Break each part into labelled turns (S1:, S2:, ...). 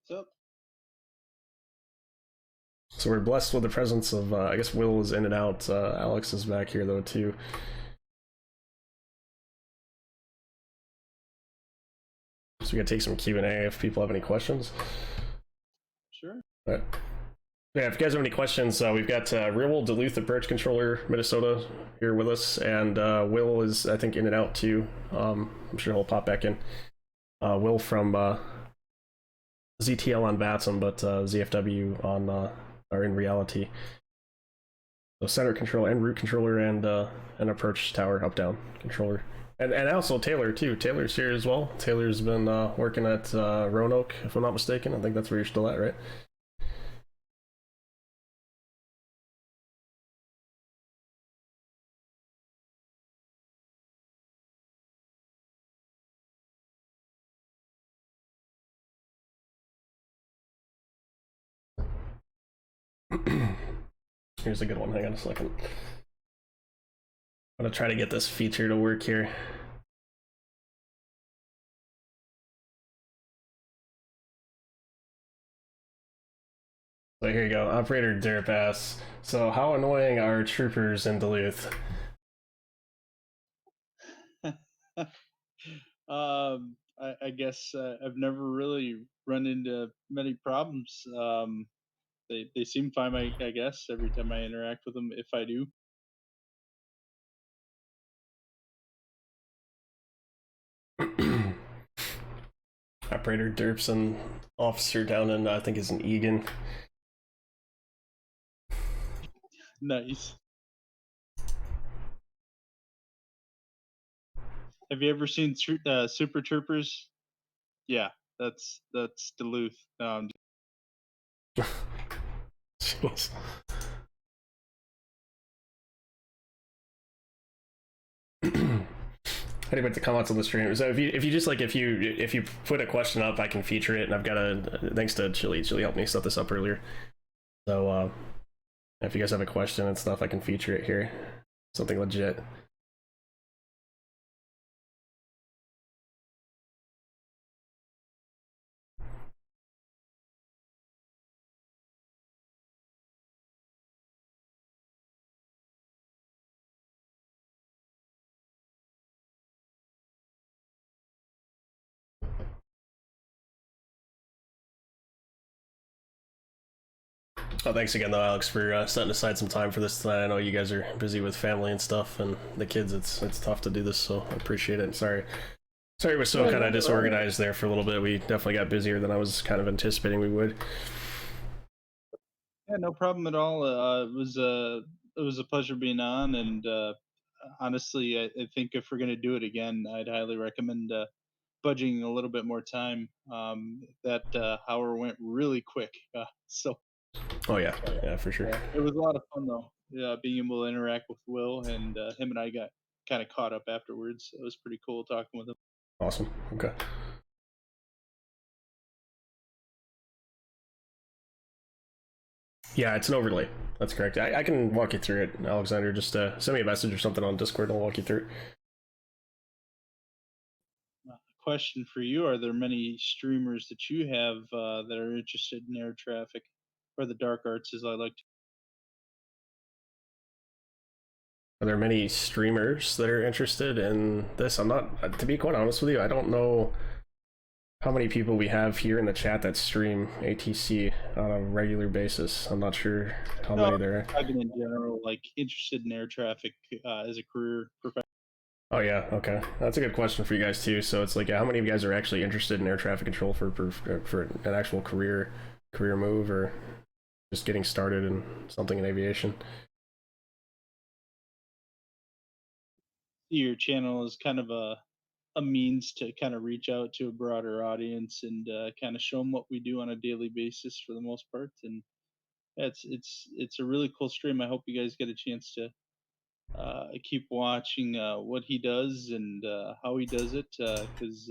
S1: So
S2: So we're blessed with the presence of, I guess Will is in and out. Alex is back here though too. So we can take some Q&A if people have any questions.
S1: sure.
S2: But yeah, if you guys have any questions, we've got Real World Duluth approach controller Minnesota here with us, and Will is I think in and out too. I'm sure he'll pop back in. Will from ZTL on VATSIM, but ZFW on are in reality. So center controller and root controller and an approach tower up down controller. And also Taylor too. Taylor's here as well. Taylor's been working at Roanoke, if I'm not mistaken. I think that's where you're still at, right? Here's a good one. Hang on a second. I'm gonna try to get this feature to work here. So here you go. Operator Derp asks, so how annoying are troopers in Duluth?
S1: I guess I've never really run into many problems. They seem fine, I guess, every time I interact with them, if I do.
S2: Operator Derp's an officer down in, I think is in Egan.
S1: Nice. Have you ever seen Super Troopers? Yeah, that's Duluth.
S2: Jeez. I didn't to comments on the stream. So if you just like if you put a question up, I can feature it, and I've got a thanks to Chili helped me set this up earlier. So if you guys have a question and stuff, I can feature it here. Something legit. Oh, thanks again though, Alex, for setting aside some time for this tonight. I know you guys are busy with family and stuff, and the kids. It's tough to do this, so I appreciate it. Sorry we're so kind of disorganized there for a little bit. We definitely got busier than I was kind of anticipating we would.
S1: Yeah, no problem at all. It was a pleasure being on, and honestly, I think if we're gonna do it again, I'd highly recommend budging a little bit more time. That hour went really quick, so.
S2: Oh yeah, for sure.
S1: Yeah, it was a lot of fun though. Yeah, being able to interact with Will, and him and I got kind of caught up afterwards. It was pretty cool talking with him.
S2: Awesome. Okay. Yeah, it's an overlay. That's correct. I can walk you through it, Alexander. Just send me a message or something on Discord, and I'll walk you through it.
S1: Question for you: are there many streamers that you have that are interested in air traffic, or the dark arts, as I like to?
S2: Are there many streamers that are interested in this? I'm not, to be quite honest with you, I don't know how many people we have here in the chat that stream ATC on a regular basis. I'm not sure how many there are.
S1: I've been in general, like, interested in air traffic as a career profession.
S2: Oh yeah, okay. That's a good question for you guys too. So it's like, how many of you guys are actually interested in air traffic control for an actual career move, or just getting started in something in aviation?
S1: Your channel is kind of a means to kind of reach out to a broader audience and kind of show them what we do on a daily basis for the most part. And it's a really cool stream. I hope you guys get a chance to keep watching what he does and how he does it, because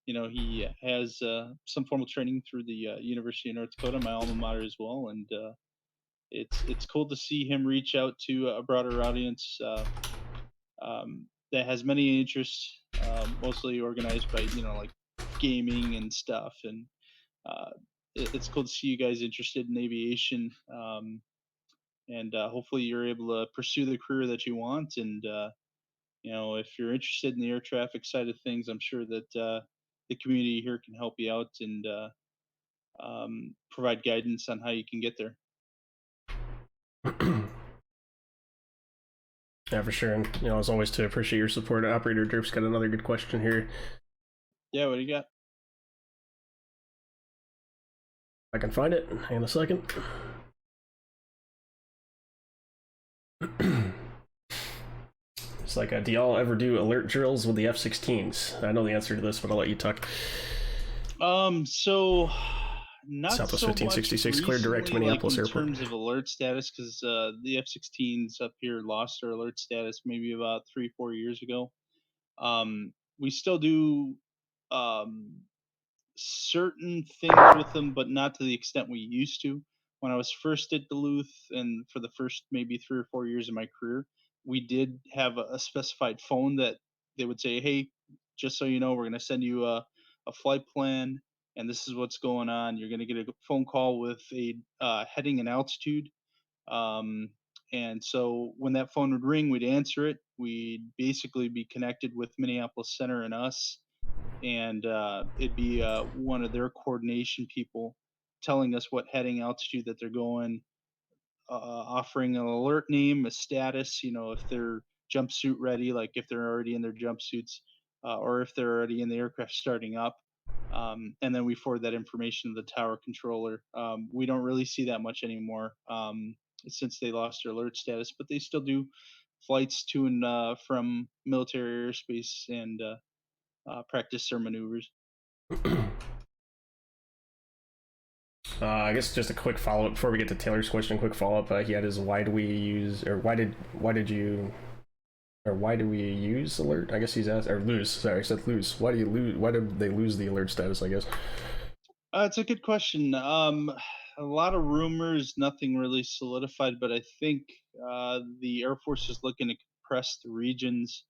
S1: he has some formal training through the University of North Dakota, my alma mater as well, and it's cool to see him reach out to a broader audience that has many interests, mostly organized by like gaming and stuff, and uh, it's cool to see you guys interested in aviation. And hopefully you're able to pursue the career that you want. And if you're interested in the air traffic side of things, I'm sure that the community here can help you out and provide guidance on how you can get there.
S2: Yeah, for sure. And as always, to appreciate your support. Operator Derp's got another good question here.
S1: Yeah, what do you got?
S2: I can find it in a second. It's like, do y'all ever do alert drills with the F-16s? I know the answer to this, but I'll let you talk.
S1: So not
S2: Southwest
S1: so much
S2: 1566 cleared direct to
S1: recently, like
S2: Minneapolis
S1: in
S2: Airport.
S1: terms of alert status, because the F-16s up here lost their alert status maybe about 3-4 years ago. We still do um, certain things with them, but not to the extent we used to. When I was first at Duluth, and for the first maybe 3 or 4 years of my career, we did have a specified phone that they would say, "Hey, just so you know, we're going to send you a flight plan, and this is what's going on. You're going to get a phone call with a heading and altitude." Um, and so when that phone would ring, we'd answer it. We'd basically be connected with Minneapolis Center and us, and it'd be one of their coordination people telling us what heading altitude that they're going, offering an alert name, a status, if they're jumpsuit ready, like if they're already in their jumpsuits, or if they're already in the aircraft starting up. And then we forward that information to the tower controller. We don't really see that much anymore, since they lost their alert status, but they still do flights to and from military airspace and practice their maneuvers.
S2: I guess just a quick follow up before we get to Taylor's question. Quick follow up. He had his why do we use or why did you or why do we use alert? I guess he's asked or lose. Sorry, I said lose. Why do you lose? Why did they lose the alert status? I guess.
S1: It's a good question. A lot of rumors, nothing really solidified, but I think the Air Force is looking to compress the regions.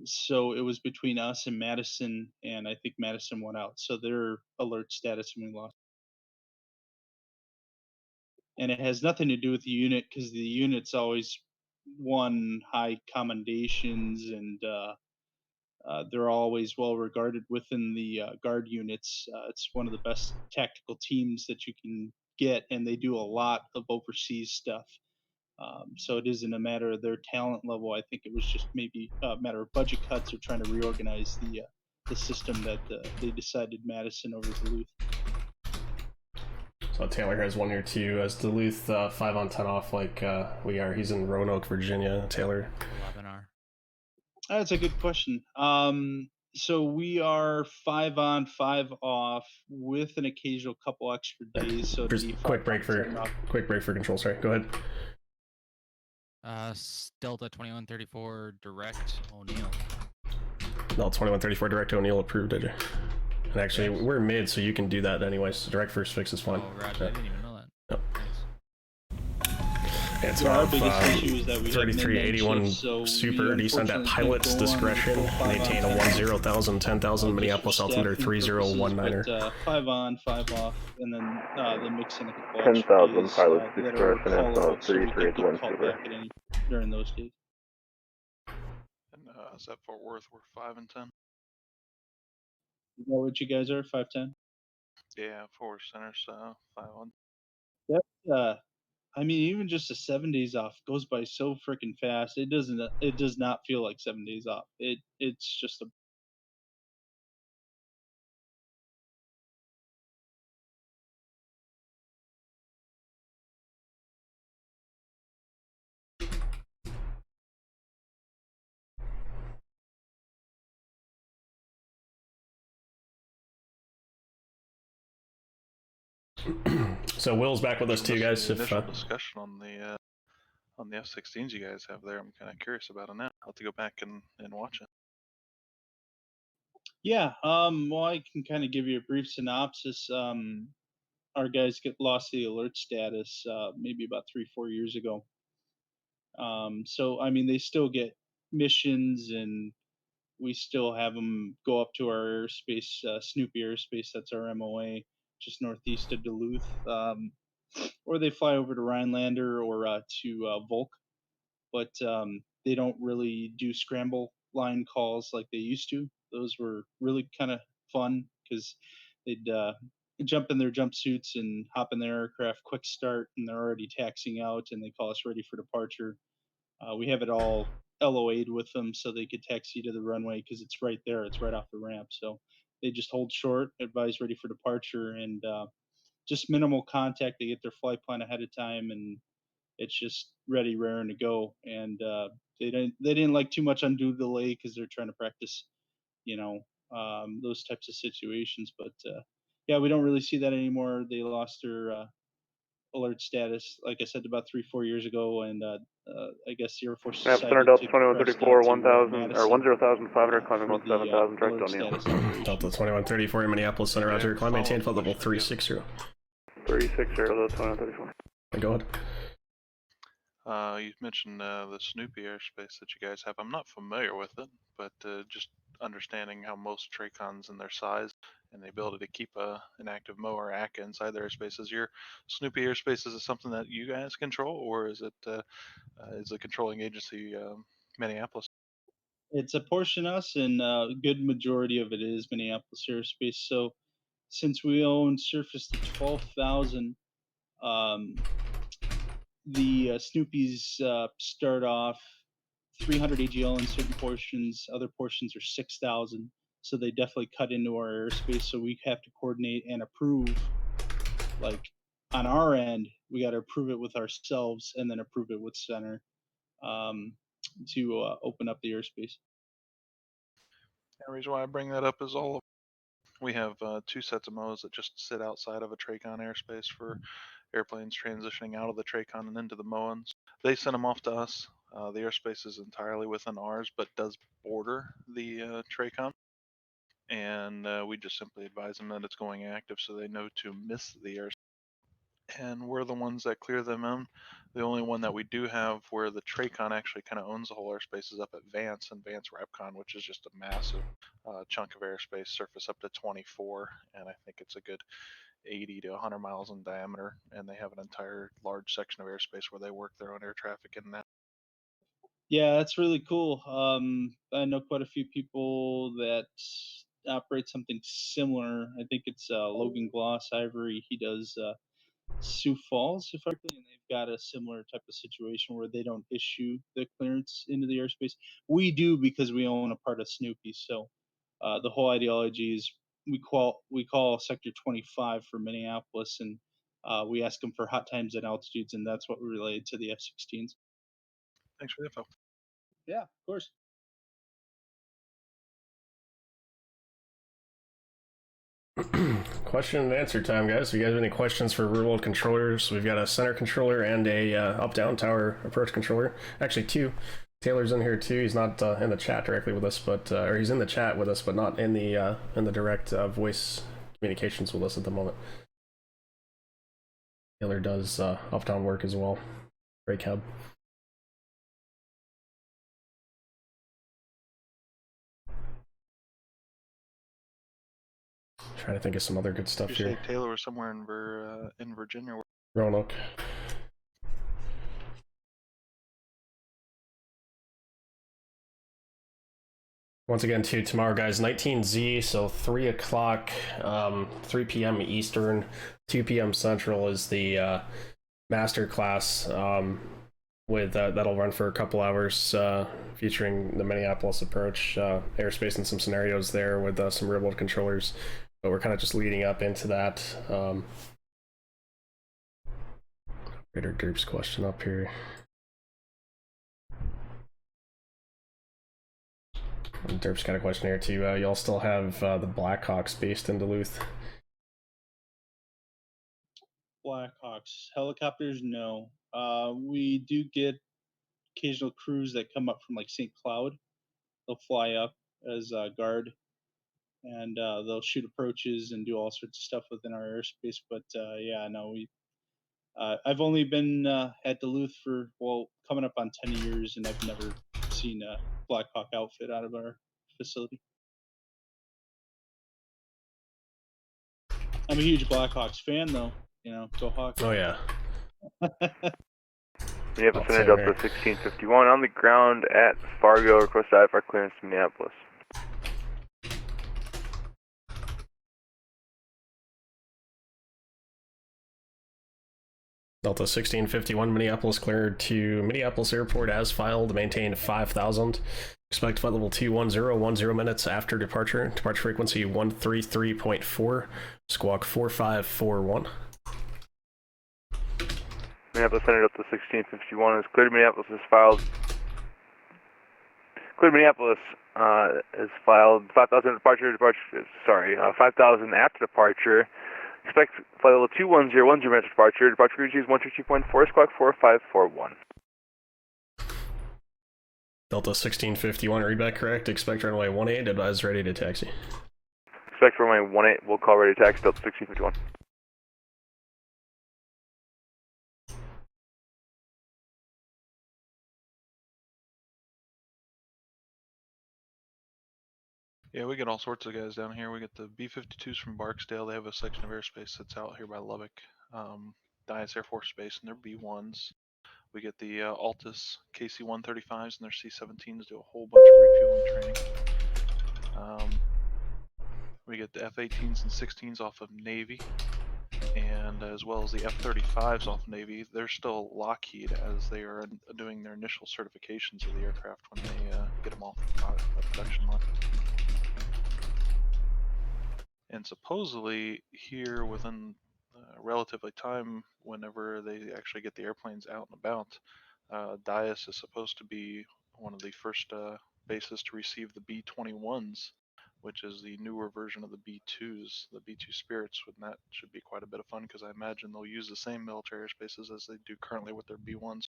S1: So it was between us and Madison, and I think Madison won out. So their alert status when we lost. And it has nothing to do with the unit, because the unit's always won high commendations, and they're always well regarded within the guard units. It's one of the best tactical teams that you can get, and they do a lot of overseas stuff. So it isn't a matter of their talent level. I think it was just maybe a matter of budget cuts or trying to reorganize the system that they decided Madison over Duluth.
S2: So Taylor has one here too. As Duluth 5 on 10 off like we are. He's in Roanoke, Virginia. Taylor.
S3: Webinar.
S1: That's a good question. So we are 5 on 5 off with an occasional couple extra days. So it'd be
S2: quick break for control. Sorry, go ahead.
S3: Delta 2134 direct O'Neill.
S2: No, 2134 direct O'Neill approved, did you? And actually, yes. We're mid, so you can do that anyways. So direct first fix is fine.
S3: Oh, right. Yeah. I didn't even know that.
S2: Yep.
S3: Nice.
S2: It's our biggest issue is that we 3381
S1: so
S2: super descend at pilot's discretion. Maintain a 10,000, 10,000 Minneapolis altimeter 3019er.
S1: 5 on, 5 off, and then they mix in a couple
S4: 10,000 pilot's discretion and 3381 super.
S1: During those days.
S5: And is that Fort Worth? We're 5 and 10.
S1: Is that what you guys are? 5-10?
S5: Yeah, Fort Worth Center, so 5-1.
S1: Yep. I mean, even just a 7 days off goes by so freaking fast. It doesn't. It does not feel like 7 days off. It's just a.
S2: So Will's back with us too, guys.
S5: If discussion on the F-16s you guys have there, I'm kind of curious about it now. I'll have to go back and watch it.
S1: Yeah. Well, I can kind of give you a brief synopsis. Our guys lost the alert status maybe about 3-4 years ago. So I mean, they still get missions and we still have them go up to our airspace, Snoopy airspace. That's our MOA, just northeast of Duluth, or they fly over to Rhinelander or to Volk. But they don't really do scramble line calls like they used to. Those were really kind of fun because they'd jump in their jumpsuits and hop in their aircraft, quick start, and they're already taxiing out, and they call us ready for departure. We have it all LOA'd with them so they could taxi to the runway because it's right there. It's right off the ramp. So they just hold short, advise ready for departure, and just minimal contact. They get their flight plan ahead of time, and it's just ready, raring to go. And they didn't like too much undue delay because they're trying to practice, you know, those types of situations. But yeah, we don't really see that anymore. They lost their alert status, like I said, about 3-4 years ago, and I guess the Air Force
S4: Map Center
S1: decided
S4: Delta
S1: to cross
S4: 2134,
S1: down to
S4: 1000 or
S1: Madison
S4: 10,500, climbing
S1: for
S4: on
S1: the
S4: 7,000, direct
S1: alert
S4: on you.
S1: status operation.
S2: Delta 2134 in Minneapolis Center,
S5: Yeah,
S2: Roger. Climb, maintain flight level
S5: follow-up question,
S2: 360.
S4: 360, Delta 2134.
S2: Go ahead.
S5: You mentioned the Snoopy airspace that you guys have. I'm not familiar with it, but just understanding how most TRACONs and their size and the ability to keep an active MO or ACA inside their airspace. Is your Snoopy airspace, is it something that you guys control, or is the controlling agency Minneapolis?
S1: It's a portion us, and a good majority of it is Minneapolis airspace. So since we own surface to 12,000, um, the Snoopies start off 300 AGL in certain portions. Other portions are 6,000. So they definitely cut into our airspace. So we have to coordinate and approve. Like on our end, we got to approve it with ourselves and then approve it with center um, to open up the airspace.
S5: The reason why I bring that up is we have 2 sets of MOs that just sit outside of a TRACON airspace for airplanes transitioning out of the TRACON and into the MOANs. They send them off to us. The airspace is entirely within ours, but does border the TRACON. And we just simply advise them that it's going active so they know to miss the airspace. And we're the ones that clear them in. The only one that we do have where the TRACON actually kind of owns the whole airspace is up at Vance and Vance Repcon, which is just a massive chunk of airspace, surface up to 24, and I think it's a good 80 to 100 miles in diameter, and they have an entire large section of airspace where they work their own air traffic in that.
S1: Yeah, that's really cool. I know quite a few people that operate something similar. I think it's Logan Gloss Ivory. He does Sioux Falls, if I remember, and they've got a similar type of situation where they don't issue the clearance into the airspace. We do because we own a part of Snoopy. So the whole ideology is we call Sector 25 for Minneapolis, and we ask them for hot times and altitudes, and that's what we relay to the F-16s.
S5: Thanks for the info.
S1: Yeah, of course.
S2: Question and answer time, guys. If you guys have any questions for real world controllers, we've got a center controller and a up-down tower approach controller. Actually, 2. Taylor's in here too. He's not in the chat directly with us, but or he's in the chat with us, but not in the direct voice communications with us at the moment. Taylor does up-down work as well. Great cab. Trying to think of some other good stuff
S5: You
S2: here.
S5: say Taylor was somewhere in Virginia.
S2: Roanoke. Once again, too, tomorrow, guys, 19Z, so 3 o'clock, 3 p.m. Eastern, 2 p.m. Central is the master class with that'll run for a couple hours, featuring the Minneapolis approach, airspace, and some scenarios there with some real world controllers. But we're kind of just leading up into that. Raider Derp's question up here. And Derp's got a question here too. Y'all still have the Blackhawks based in Duluth?
S1: Blackhawks helicopters, no. We do get occasional crews that come up from like St. Cloud. They'll fly up as guard, and they'll shoot approaches and do all sorts of stuff within our airspace. But yeah, no, I've only been at Duluth for coming up on 10 years, and I've never seen a Blackhawk outfit out of our facility. I'm a huge Blackhawks fan, though. You know, go Hawks.
S2: Oh yeah.
S4: Minneapolis
S2: Oh,
S4: Center,
S2: same
S4: Delta
S2: here.
S4: 1651 on the ground at Fargo. Request IFR clearance to Minneapolis.
S2: Delta 1651, Minneapolis cleared to Minneapolis Airport as filed, maintain 5,000. Expect flight level 210, 10 minutes after departure. Departure frequency 133.4, squawk 4541.
S4: Minneapolis Center, Delta 1651 is cleared. Minneapolis is filed. Cleared Minneapolis is filed 5,000 departure, 5,000 after departure. Expect flight level 210, minutes departure. Departure frequency is 132.4, squawk 4541.
S2: Delta 1651, read back correct. Expect runway 18, advise ready to taxi.
S4: Expect runway 18, we'll call ready to taxi, Delta 1651.
S5: Yeah, we get all sorts of guys down here. We get the B-52s from Barksdale. They have a section of airspace that's out here by Lubbock. Dias Air Force Base and their B-1s. We get the Altus KC-135s and their C-17s do a whole bunch of refueling training. We get the F-18s and 16s off of Navy, and as well as the F-35s off Navy. They're still Lockheed as they are doing their initial certifications of the aircraft when they get them off the production line. And supposedly here within relatively time, whenever they actually get the airplanes out and about, Dias is supposed to be one of the first bases to receive the B-21s, which is the newer version of the B-2s, the B-2 Spirits, and that should be quite a bit of fun because I imagine they'll use the same military airspaces as they do currently with their B-1s.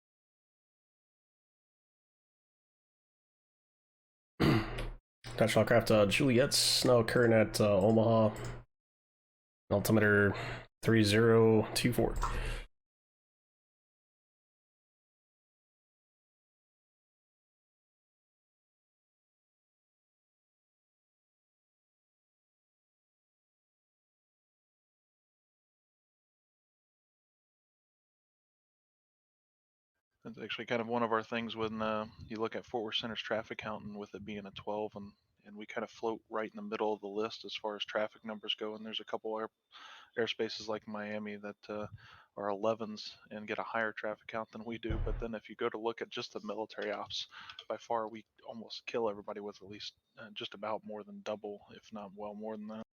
S2: National Craft Juliet's now occurring at Omaha. Altimeter 3024.
S5: That's actually kind of one of our things when you look at Fort Worth Center's traffic count, and with it being a 12, and we kind of float right in the middle of the list as far as traffic numbers go. And there's a couple airspaces like Miami that are 11s and get a higher traffic count than we do. But then if you go to look at just the military ops, by far we almost kill everybody with at least just about more than double, if not well more than that.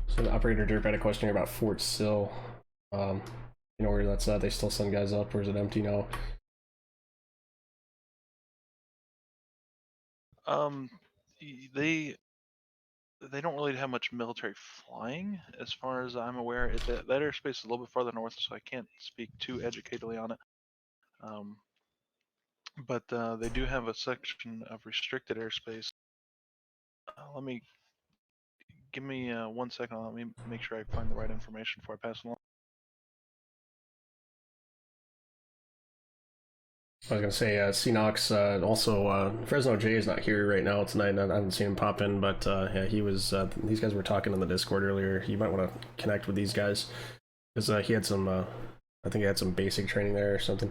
S2: So the operator Derp had a question here about Fort Sill. You know where that's at? They still send guys up, or is it empty now?
S5: They don't really have much military flying, as far as I'm aware. That airspace is a little bit farther north, so I can't speak too educatedly on it. But they do have a section of restricted airspace. Give me 1 second. Let me make sure I find the right information before I pass it along.
S2: I was gonna say, Cnox, also, Fresno J is not here right now tonight. I haven't seen him pop in, but yeah, he was, these guys were talking in the Discord earlier. You might want to connect with these guys, because he had some, I think he had some basic training there or something.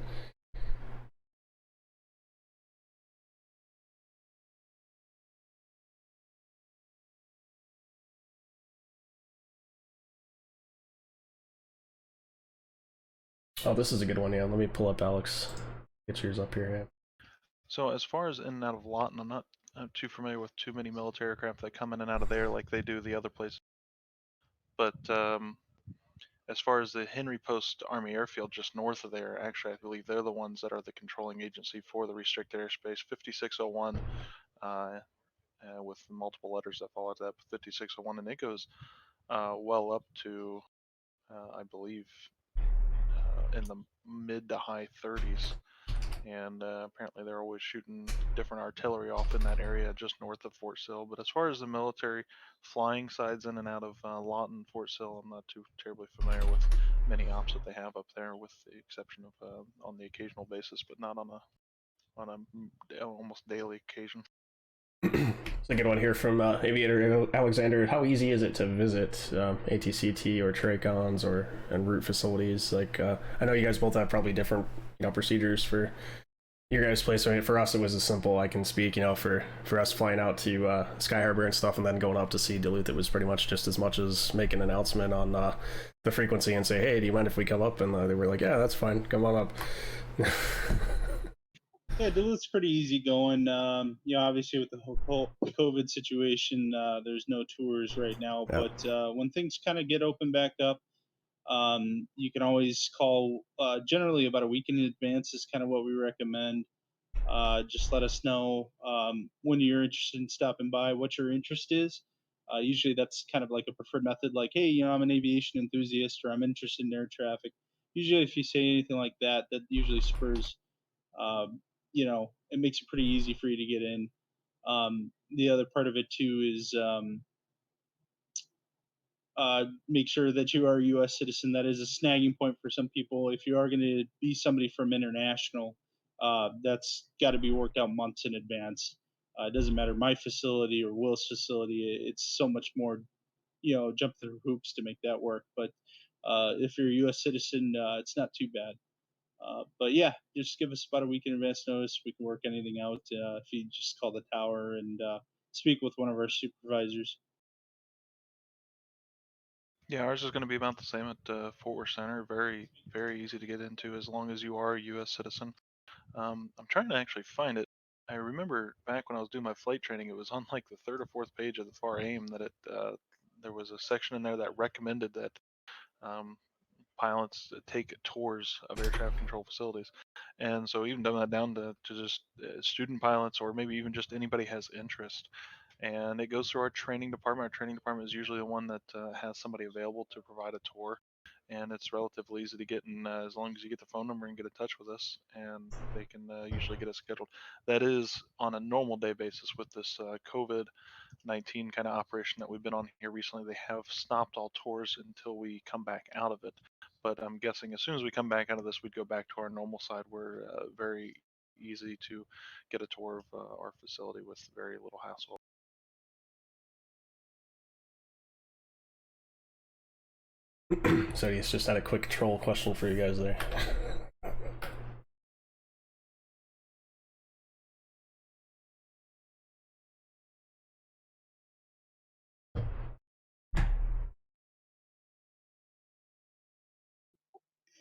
S2: Oh, this is a good one, yeah. Let me pull up Alex. Get yours up here, yeah.
S5: So as far as in and out of Lawton, I'm not too familiar with too many military aircraft that come in and out of there like they do the other places. But as far as the Henry Post Army Airfield just north of there, actually I believe they're the ones that are the controlling agency for the restricted airspace. 5601 with multiple letters that follow that, 5601, and it goes well up to I believe in the mid to high 30s. and apparently they're always shooting different artillery off in that area just north of Fort Sill. But as far as the military flying sides in and out of Lawton, Fort Sill, I'm not too terribly familiar with many ops that they have up there, with the exception of on the occasional basis, but not on a almost daily occasion.
S2: So a good one here from Aviator Alexander. How easy is it to visit ATCT or TRACONs and route facilities? Like, I know you guys both have probably different procedures for your guys' place. I mean, for us, it was as simple. I can speak, for us flying out to Sky Harbor and stuff, and then going up to see Duluth. It was pretty much just as much as make an announcement on the frequency and say, "Hey, do you mind if we come up?" And they were like, "Yeah, that's fine. Come on up."
S1: Yeah, Duluth's pretty easy going. Obviously with the whole COVID situation, there's no tours right now.
S2: Yeah.
S1: But when things kind of get open back up, you can always call. Generally, about a week in advance is kind of what we recommend. Just let us know when you're interested in stopping by, what your interest is. Usually, that's kind of like a preferred method. Like, hey, I'm an aviation enthusiast, or I'm interested in air traffic. Usually, if you say anything like that, that usually spurs it makes it pretty easy for you to get in. The other part of it too is make sure that you are a U.S. citizen. That is a snagging point for some people. If you are going to be somebody from international, that's got to be worked out months in advance. It doesn't matter my facility or Will's facility. It's so much more, jump through hoops to make that work. But if you're a U.S. citizen, it's not too bad. But yeah, just give us about a week in advance notice. We can work anything out. If you just call the tower and speak with one of our supervisors.
S5: Yeah, ours is going to be about the same at Fort Worth Center. Very, very easy to get into as long as you are a U.S. citizen. I'm trying to actually find it. I remember back when I was doing my flight training, it was on like the third or fourth page of the FAR AIM that there was a section in there that recommended that um, pilots take tours of air traffic control facilities. And so even dumb that down to just student pilots, or maybe even just anybody has interest. And it goes through our training department. Our training department is usually the one that has somebody available to provide a tour. And it's relatively easy to get in as long as you get the phone number and get in touch with us, and they can usually get it scheduled. That is on a normal day basis. With this COVID-19 kind of operation that we've been on here recently, they have stopped all tours until we come back out of it. But I'm guessing as soon as we come back out of this, we'd go back to our normal side. We're very easy to get a tour of our facility with very little hassle.
S2: So he's just had a quick troll question for you guys there.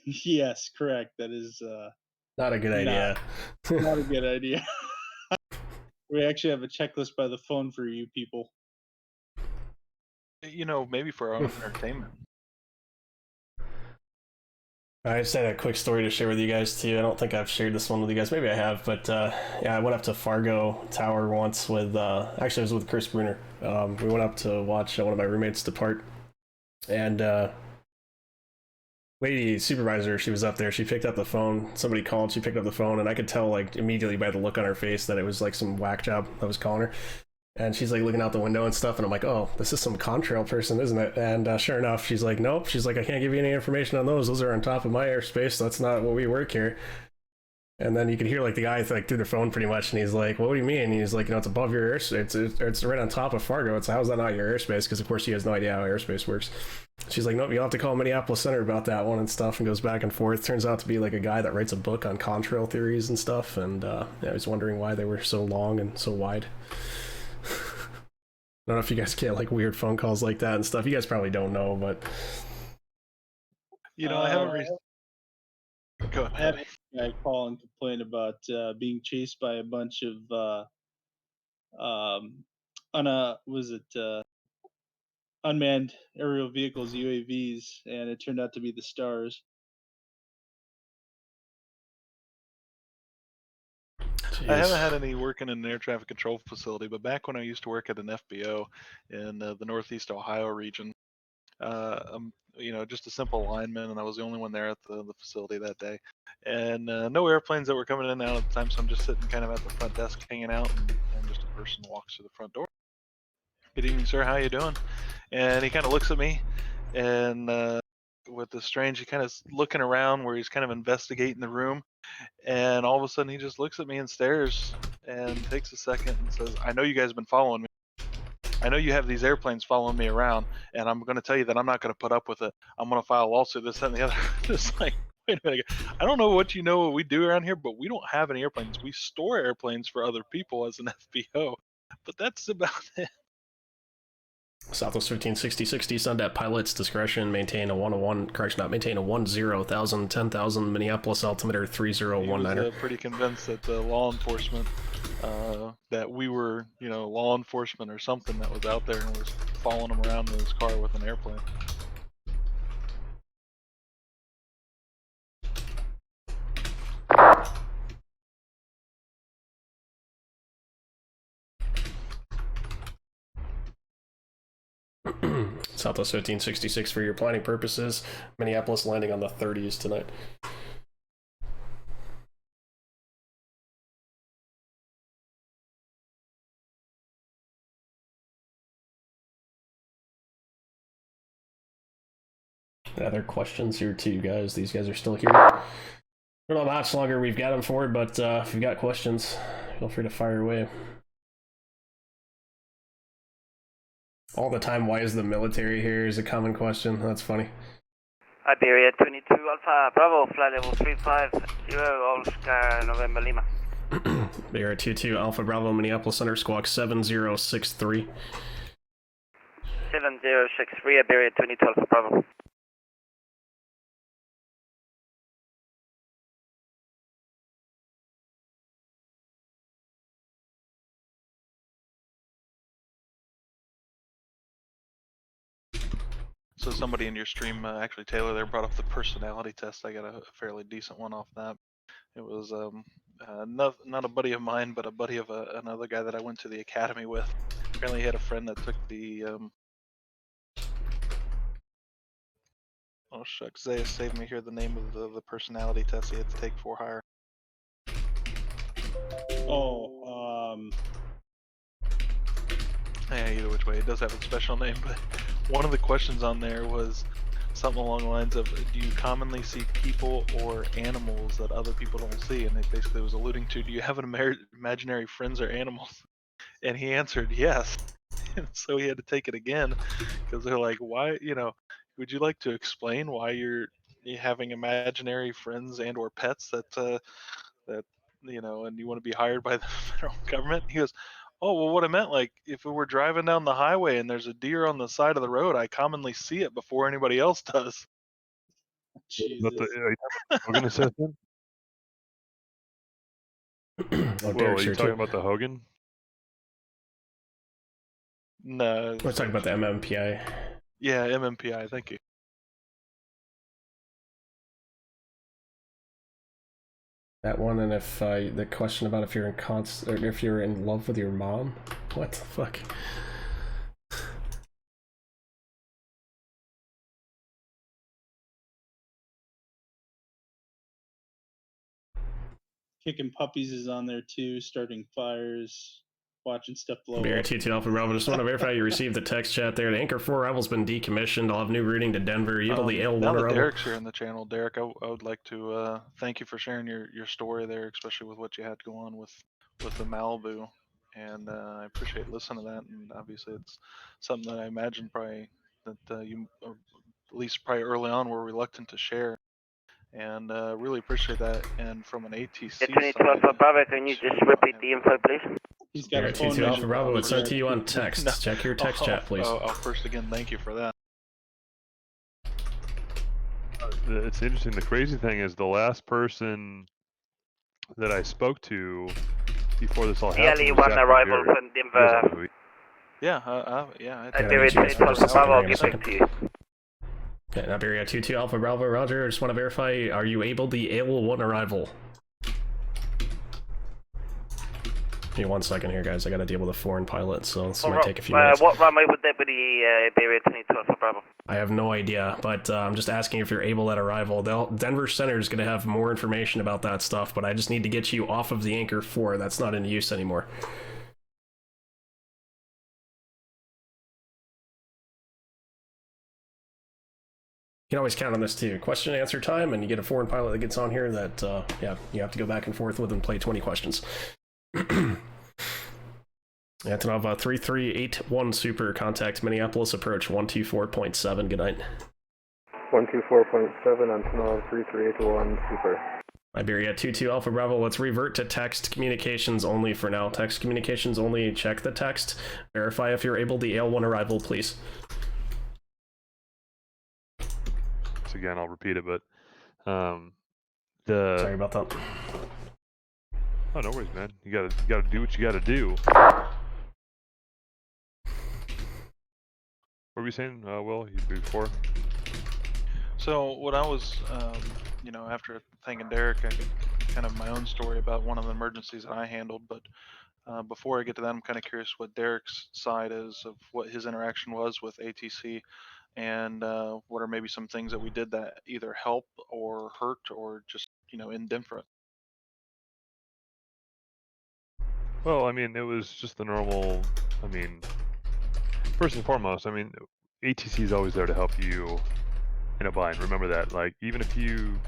S1: Yes, correct. That is
S2: Not a good idea.
S1: not a good idea. We actually have a checklist by the phone for you people.
S5: Maybe for our own entertainment.
S2: I just had a quick story to share with you guys too. I don't think I've shared this one with you guys. Maybe I have, but yeah, I went up to Fargo Tower once with actually it was with Chris Bruner. We went up to watch one of my roommates depart, and lady supervisor, she was up there. She picked up the phone. Somebody called. She picked up the phone, and I could tell like immediately by the look on her face that it was like some whack job that was calling her. And she's like looking out the window and stuff, and I'm like, oh, this is some contrail person, isn't it? And sure enough, she's like, nope. She's like, I can't give you any information on those. Those are on top of my airspace. That's not what we work here. And then you could hear like the guy like through the phone pretty much, and he's like, well, what do you mean? And he's like, it's above your airspace. It's right on top of Fargo. It's how's that not your airspace? Because of course he has no idea how airspace works. She's like, nope, you'll have to call Minneapolis Center about that one and stuff, and goes back and forth. Turns out to be like a guy that writes a book on contrail theories and stuff, and I was wondering why they were so long and so wide. I don't know if you guys get like weird phone calls like that and stuff. You guys probably don't know, but
S5: I haven't. Go ahead.
S1: I had a guy call and complain about being chased by a bunch of unmanned aerial vehicles, UAVs, and it turned out to be the Stars.
S5: I haven't had any work in an air traffic control facility, but back when I used to work at an FBO in the Northeast Ohio region, just a simple lineman, and I was the only one there at the facility that day. And no airplanes that were coming in and out at the time, so I'm just sitting kind of at the front desk hanging out, and just a person walks through the front door. Good evening, sir. How you doing? And he kind of looks at me, and with this strange, he kind of looking around where he's kind of investigating the room, and all of a sudden he just looks at me and stares, and takes a second and says, "I know you guys have been following me. I know you have these airplanes following me around, and I'm going to tell you that I'm not going to put up with it. I'm going to file a lawsuit, this, that, and the other." It's like, wait a minute. I don't know what we do around here, but we don't have any airplanes. We store airplanes for other people as an FBO, but that's about it.
S2: Southwest 156060, send at pilot's discretion, maintain a 101, correction, not maintain a 10,000, 10,000, Minneapolis altimeter 3019er.
S5: He was pretty convinced that the law enforcement, that we were, law enforcement or something that was out there and was following him around in his car with an airplane.
S2: Southwest 1566 for your planning purposes. Minneapolis landing on the 30s tonight. Other questions here too, guys? These guys are still here. I don't know how much longer we've got them for, but if you've got questions, feel free to fire away. All the time, why is the military here is a common question. That's funny.
S6: Iberia 22 Alpha Bravo, flight level 350, Oscar November Lima.
S2: Iberia 22 Alpha Bravo, Minneapolis Center, squawk 7063.
S6: 7063, Iberia 22 Alpha Bravo.
S5: So somebody in your stream, actually Taylor there, brought up the personality test. I got a fairly decent one off that. It was not a buddy of mine, but a buddy of another guy that I went to the academy with. Apparently he had a friend that took the oh shucks, Zaya saved me here the name of the personality test he had to take for hire. Yeah, either which way, it does have a special name, but one of the questions on there was something along the lines of, do you commonly see people or animals that other people don't see? And it basically was alluding to, do you have an imaginary friends or animals? And he answered yes. And so he had to take it again, because they're like, why, would you like to explain why you're having imaginary friends and or pets that and you want to be hired by the federal government? He goes, oh, well, what I meant, like, if we're driving down the highway and there's a deer on the side of the road, I commonly see it before anybody else does.
S1: Jesus.
S7: Hogan assessment?
S2: Oh,
S7: Well, are you talking about the Hogan?
S5: No.
S2: We're talking about the MMPI.
S5: Yeah, MMPI, thank you.
S2: That one, and if the question about if you're if you're in love with your mom, what the fuck?
S1: Kicking puppies is on there too. Starting fires, watching stuff blow
S2: Bear
S1: up.
S2: 22 Alpha Bravo. Just want to verify you received the text chat there. The Anchor 4 Arrival's been decommissioned. I'll have new routing to Denver. You the L1
S5: now that
S2: Arrival.
S5: Derek's here in the channel, Derek, I would like to thank you for sharing your story there, especially with what you had go on with the Malibu. And I appreciate listening to that. And obviously, it's something that I imagine probably that you, at least probably early on, were reluctant to share. And really appreciate that. And from an ATC side,
S6: 22 Alpha Bravo, can you just repeat the info, please?
S1: He's got a phone
S2: 22 Alpha
S1: number.
S2: Bravo. It's sent to you on text.
S5: No.
S2: Check your text chat, please.
S5: First, again, thank you for that.
S7: It's interesting. The crazy thing is the last person that I spoke to before this all happened was
S6: CLE1 arrival
S7: Derek.
S6: from Denver.
S5: Yeah, yeah.
S6: Iberia 22 Alpha Bravo, I'll get back to you.
S2: Okay, Iberia 22 Alpha Bravo, Roger. I just want to verify, are you able the L1 Arrival? me 1 second here, guys. I gotta deal with a foreign pilot, so this might take a few minutes.
S6: What runway would Deputy Iberia 22 Alpha Bravo?
S2: I have no idea, but I'm just asking if you're able at arrival. Denver Center is gonna have more information about that stuff, but I just need to get you off of the Anchor 4. That's not in use anymore. You can always count on this too. Question and answer time, and you get a foreign pilot that gets on here that, yeah, you have to go back and forth with and play 20 questions. Antonov 3381 Super, contact Minneapolis approach 124.7. Good night.
S4: 124.7, Antonov 3381 Super.
S2: Iberia 22 Alpha Bravo, let's revert to text communications only for now. Text communications only, check the text. Verify if you're able to AL1 arrival, please.
S7: Again, I'll repeat it, but
S2: Sorry about that.
S7: Oh, no worries, man. You gotta do what you gotta do. What were you saying, Will, before?
S5: So what I was, you know, after thanking Derek, I could kind of my own story about one of the emergencies that I handled. But before I get to that, I'm kind of curious what Derek's side is of what his interaction was with ATC, and what are maybe some things that we did that either help or hurt or just, you know, indifferent.
S7: Well, I mean, it was just the normal. I mean, first and foremost, I mean, ATC is always there to help you in a bind. Remember that. Like, even if you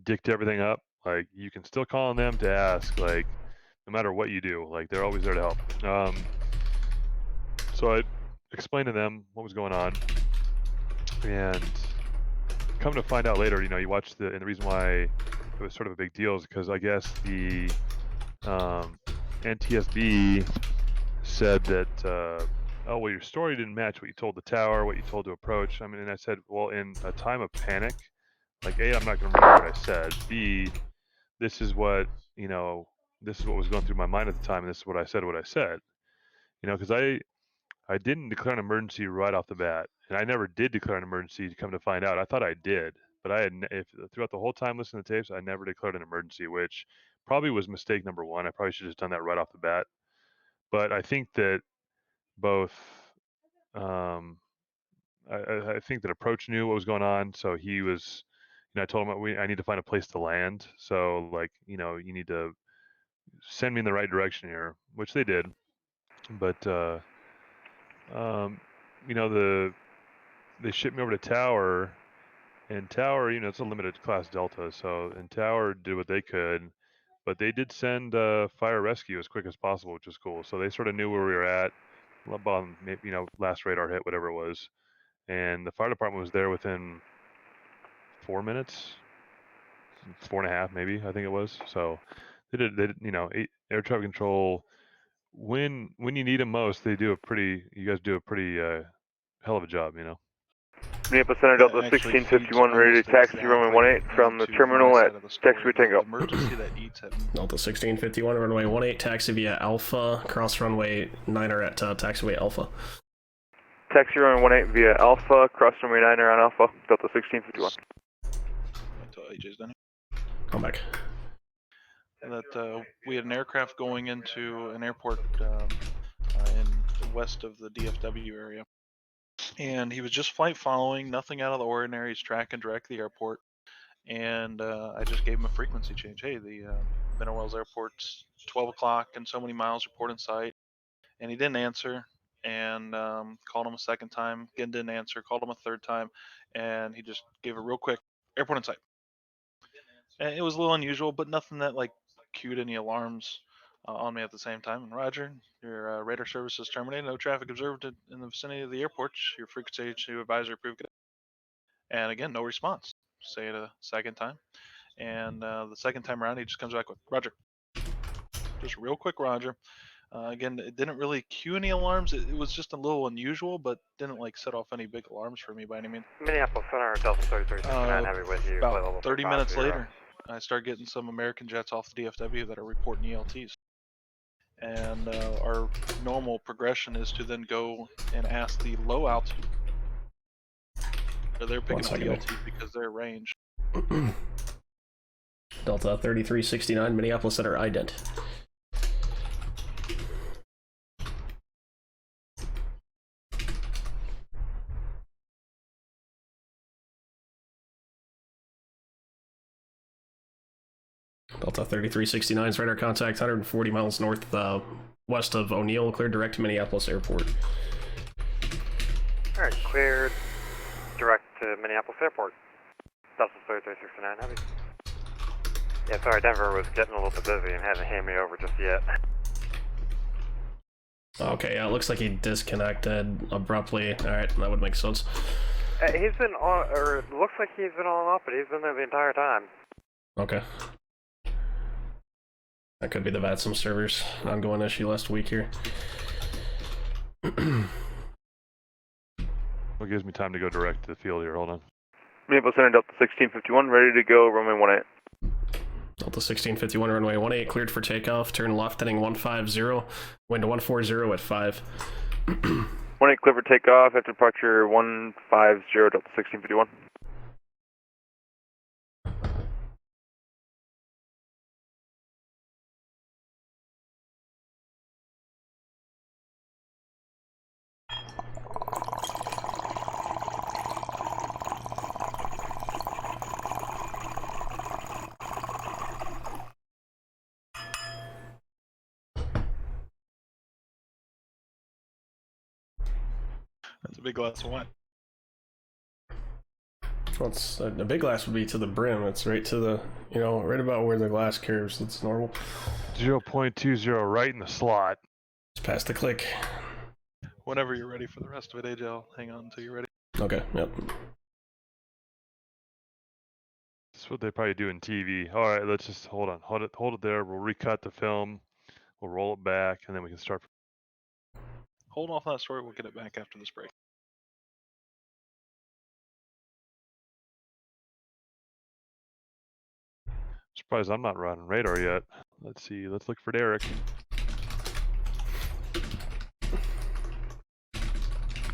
S7: dicked everything up, like, you can still call on them to ask. Like, no matter what you do, like, they're always there to help. So I explained to them what was going on, and come to find out later, you know, you watch and the reason why it was sort of a big deal is because I guess the NTSB said that, oh, well, your story didn't match what you told the tower, what you told to approach. I mean, and I said, well, in a time of panic, like, A, I'm not going to remember what I said. B, this is what, you know, this is what was going through my mind at the time, and this is what I said, you know, because I didn't declare an emergency right off the bat, and I never did declare an emergency to come to find out. I thought I did, but I had, throughout the whole time listening to tapes, I never declared an emergency, which probably was mistake number one. I probably should have just done that right off the bat. But I think that both, I think that approach knew what was going on, so he was, you know, I told him I need to find a place to land. So, like, you know, you need to send me in the right direction here, which they did. But you know, they shipped me over to Tower, and Tower, you know, it's a limited class Delta, so, and Tower did what they could, but they did send fire rescue as quick as possible, which was cool. So they sort of knew where we were at, on, you know, last radar hit, whatever it was, and the fire department was there within 4 minutes, 4.5 maybe, I think it was. So they did, you know, air traffic control, when you need them most, you guys do a pretty hell of a job, you know.
S4: Minneapolis Center Delta 1651, ready to taxi runway 18 from the terminal at taxi Tango.
S5: Emergency that eats at
S2: Delta 1651, runway 18, taxi via Alpha, cross runway 9er at taxiway Alpha.
S4: Taxi runway 18 via Alpha, cross runway 9er on Alpha, Delta 1651.
S5: until AJ's done.
S2: Come back.
S5: That we had an aircraft going into an airport in west of the DFW area, and he was just flight following, nothing out of the ordinary. He's track and direct the airport, and I just gave him a frequency change. Hey, the Mineral Wells Airport's 12 o'clock and so many miles, report in sight. And he didn't answer, and called him a second time, again didn't answer, called him a third time, and he just gave a real quick airport in sight. And it was a little unusual, but nothing that like cued any alarms on me at the same time. And Roger, your radar service is terminated. No traffic observed in the vicinity of the airport. Your frequency to advisory approved. And again, no response. Say it a second time, and the second time around, he just comes back with Roger. Just real quick, Roger. Again, it didn't really cue any alarms. It was just a little unusual, but didn't like set off any big alarms for me by any means.
S8: Minneapolis Center, Delta 3369, heavy with you.
S5: About 30 minutes later, I start getting some American jets off the DFW that are reporting ELTs. And our normal progression is to then go and ask the low altitude. They're picking up ELT because they're range.
S2: Delta 3369, Minneapolis Center, ident. Delta 3369's radar contact 140 miles north west of O'Neill, cleared direct to Minneapolis Airport.
S8: Alright, cleared direct to Minneapolis Airport. Delta 3369, heavy. Yeah, sorry, Denver was getting a little bit busy and hadn't handed me over just yet.
S2: Okay, yeah, it looks like he disconnected abruptly. Alright, that would make sense.
S8: He's been on, or it looks like he's been on and off, but he's been there the entire time.
S2: Okay. That could be the VATSIM server's ongoing issue last week here.
S7: What gives me time to go direct to the field here? Hold on.
S4: Minneapolis Center, Delta 1651, ready to go, runway 18.
S2: Delta 1651, runway 18, cleared for takeoff. Turn left heading 150, wind 140 at 5.
S4: 18 clear for takeoff after departure 150, Delta 1651.
S5: That's a big glass of wine.
S2: Well, it's, a big glass would be to the brim. It's right to the, you know, right about where the glass curves. It's normal.
S7: 0.20 right in the slot.
S2: It's past the click.
S5: Whenever you're ready for the rest of it, AJ, I'll hang on until you're ready.
S2: Okay, yep.
S7: That's what they probably do in TV. All right, let's just hold on. Hold it there. We'll recut the film. We'll roll it back, and then we can start.
S5: Hold off on that story. We'll get it back after this break.
S7: Surprised I'm not running radar yet. Let's see. Let's look for Derek.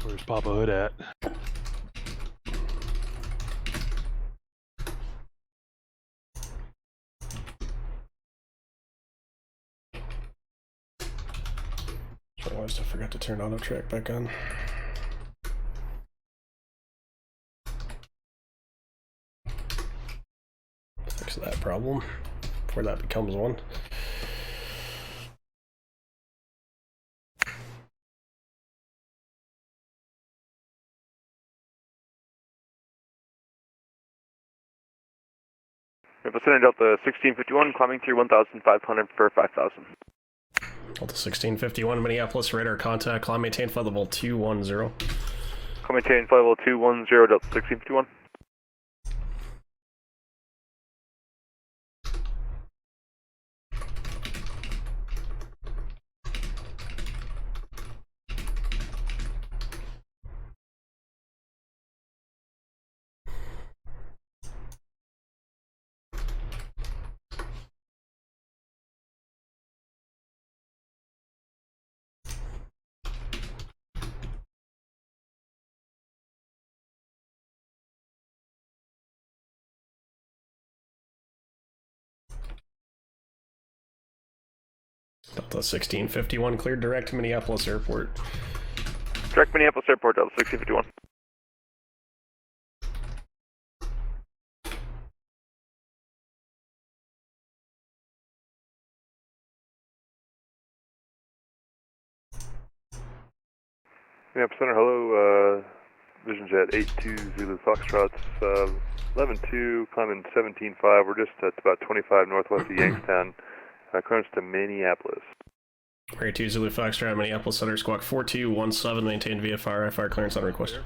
S7: Where's Papa Hood at?
S2: Realized I forgot to turn auto track back on. Fix that problem before that becomes one.
S4: Center Delta 1651, climbing through 1,500 for 5,000.
S2: Delta 1651, Minneapolis radar contact, climb maintain flight level 210.
S4: Climb maintain flight level 210, Delta 1651.
S2: Delta 1651, cleared direct to Minneapolis Airport.
S4: Direct Minneapolis Airport, Delta 1651. Minneapolis Center, hello, Vision Jet 82 Zulu Foxtrot, 11-2, climbing 17.5, we're just at about 25 northwest of Youngstown, clearance to Minneapolis.
S2: 82 Zulu Foxtrot, Minneapolis Center, squawk 4217, maintain VFR, FR clearance on request.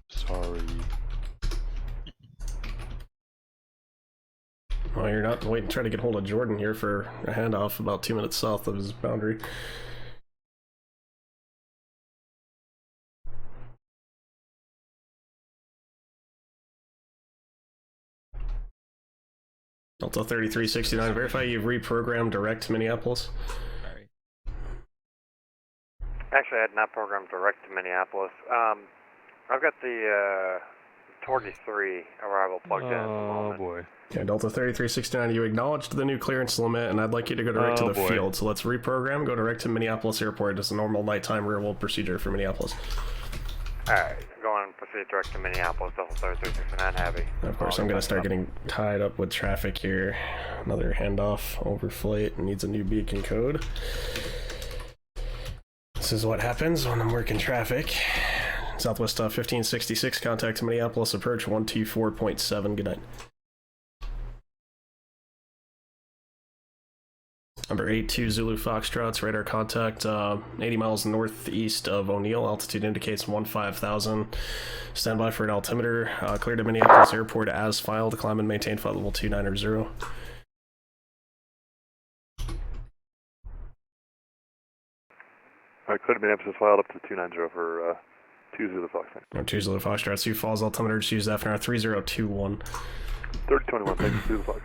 S7: Sorry.
S2: Oh, you're not waiting to try to get hold of Jordan here for a handoff about 2 minutes south of his boundary. Delta 3369, verify you've reprogrammed direct to Minneapolis.
S3: Sorry.
S8: Actually, I had not programmed direct to Minneapolis. I've got the 23 arrival plugged in at the moment.
S7: Oh boy.
S2: Yeah, Delta 3369, you acknowledged the new clearance limit, and I'd like you to go direct to the field. So let's reprogram, go direct to Minneapolis Airport. It's a normal nighttime rear-world procedure for Minneapolis.
S8: Alright, going to proceed direct to Minneapolis, Delta 3369 Heavy.
S2: Of course, I'm gonna start getting tied up with traffic here. Another handoff overflight needs a new beacon code. This is what happens when I'm working traffic. Southwest 1566, contact to Minneapolis, approach 124.7, good night. Number 82 Zulu Foxtrots, radar contact 80 miles northeast of O'Neill, altitude indicates 15,000. Stand by for an altimeter, clear to Minneapolis Airport as filed, climb and maintain flight level 290.
S4: Alright, clear to Minneapolis filed up to 290 for 2 Zulu Fox.
S2: 2 Zulu Foxtrot, Sioux Falls altimeter, just use FNR 3021.
S4: 3021, thank you, Zulu Fox.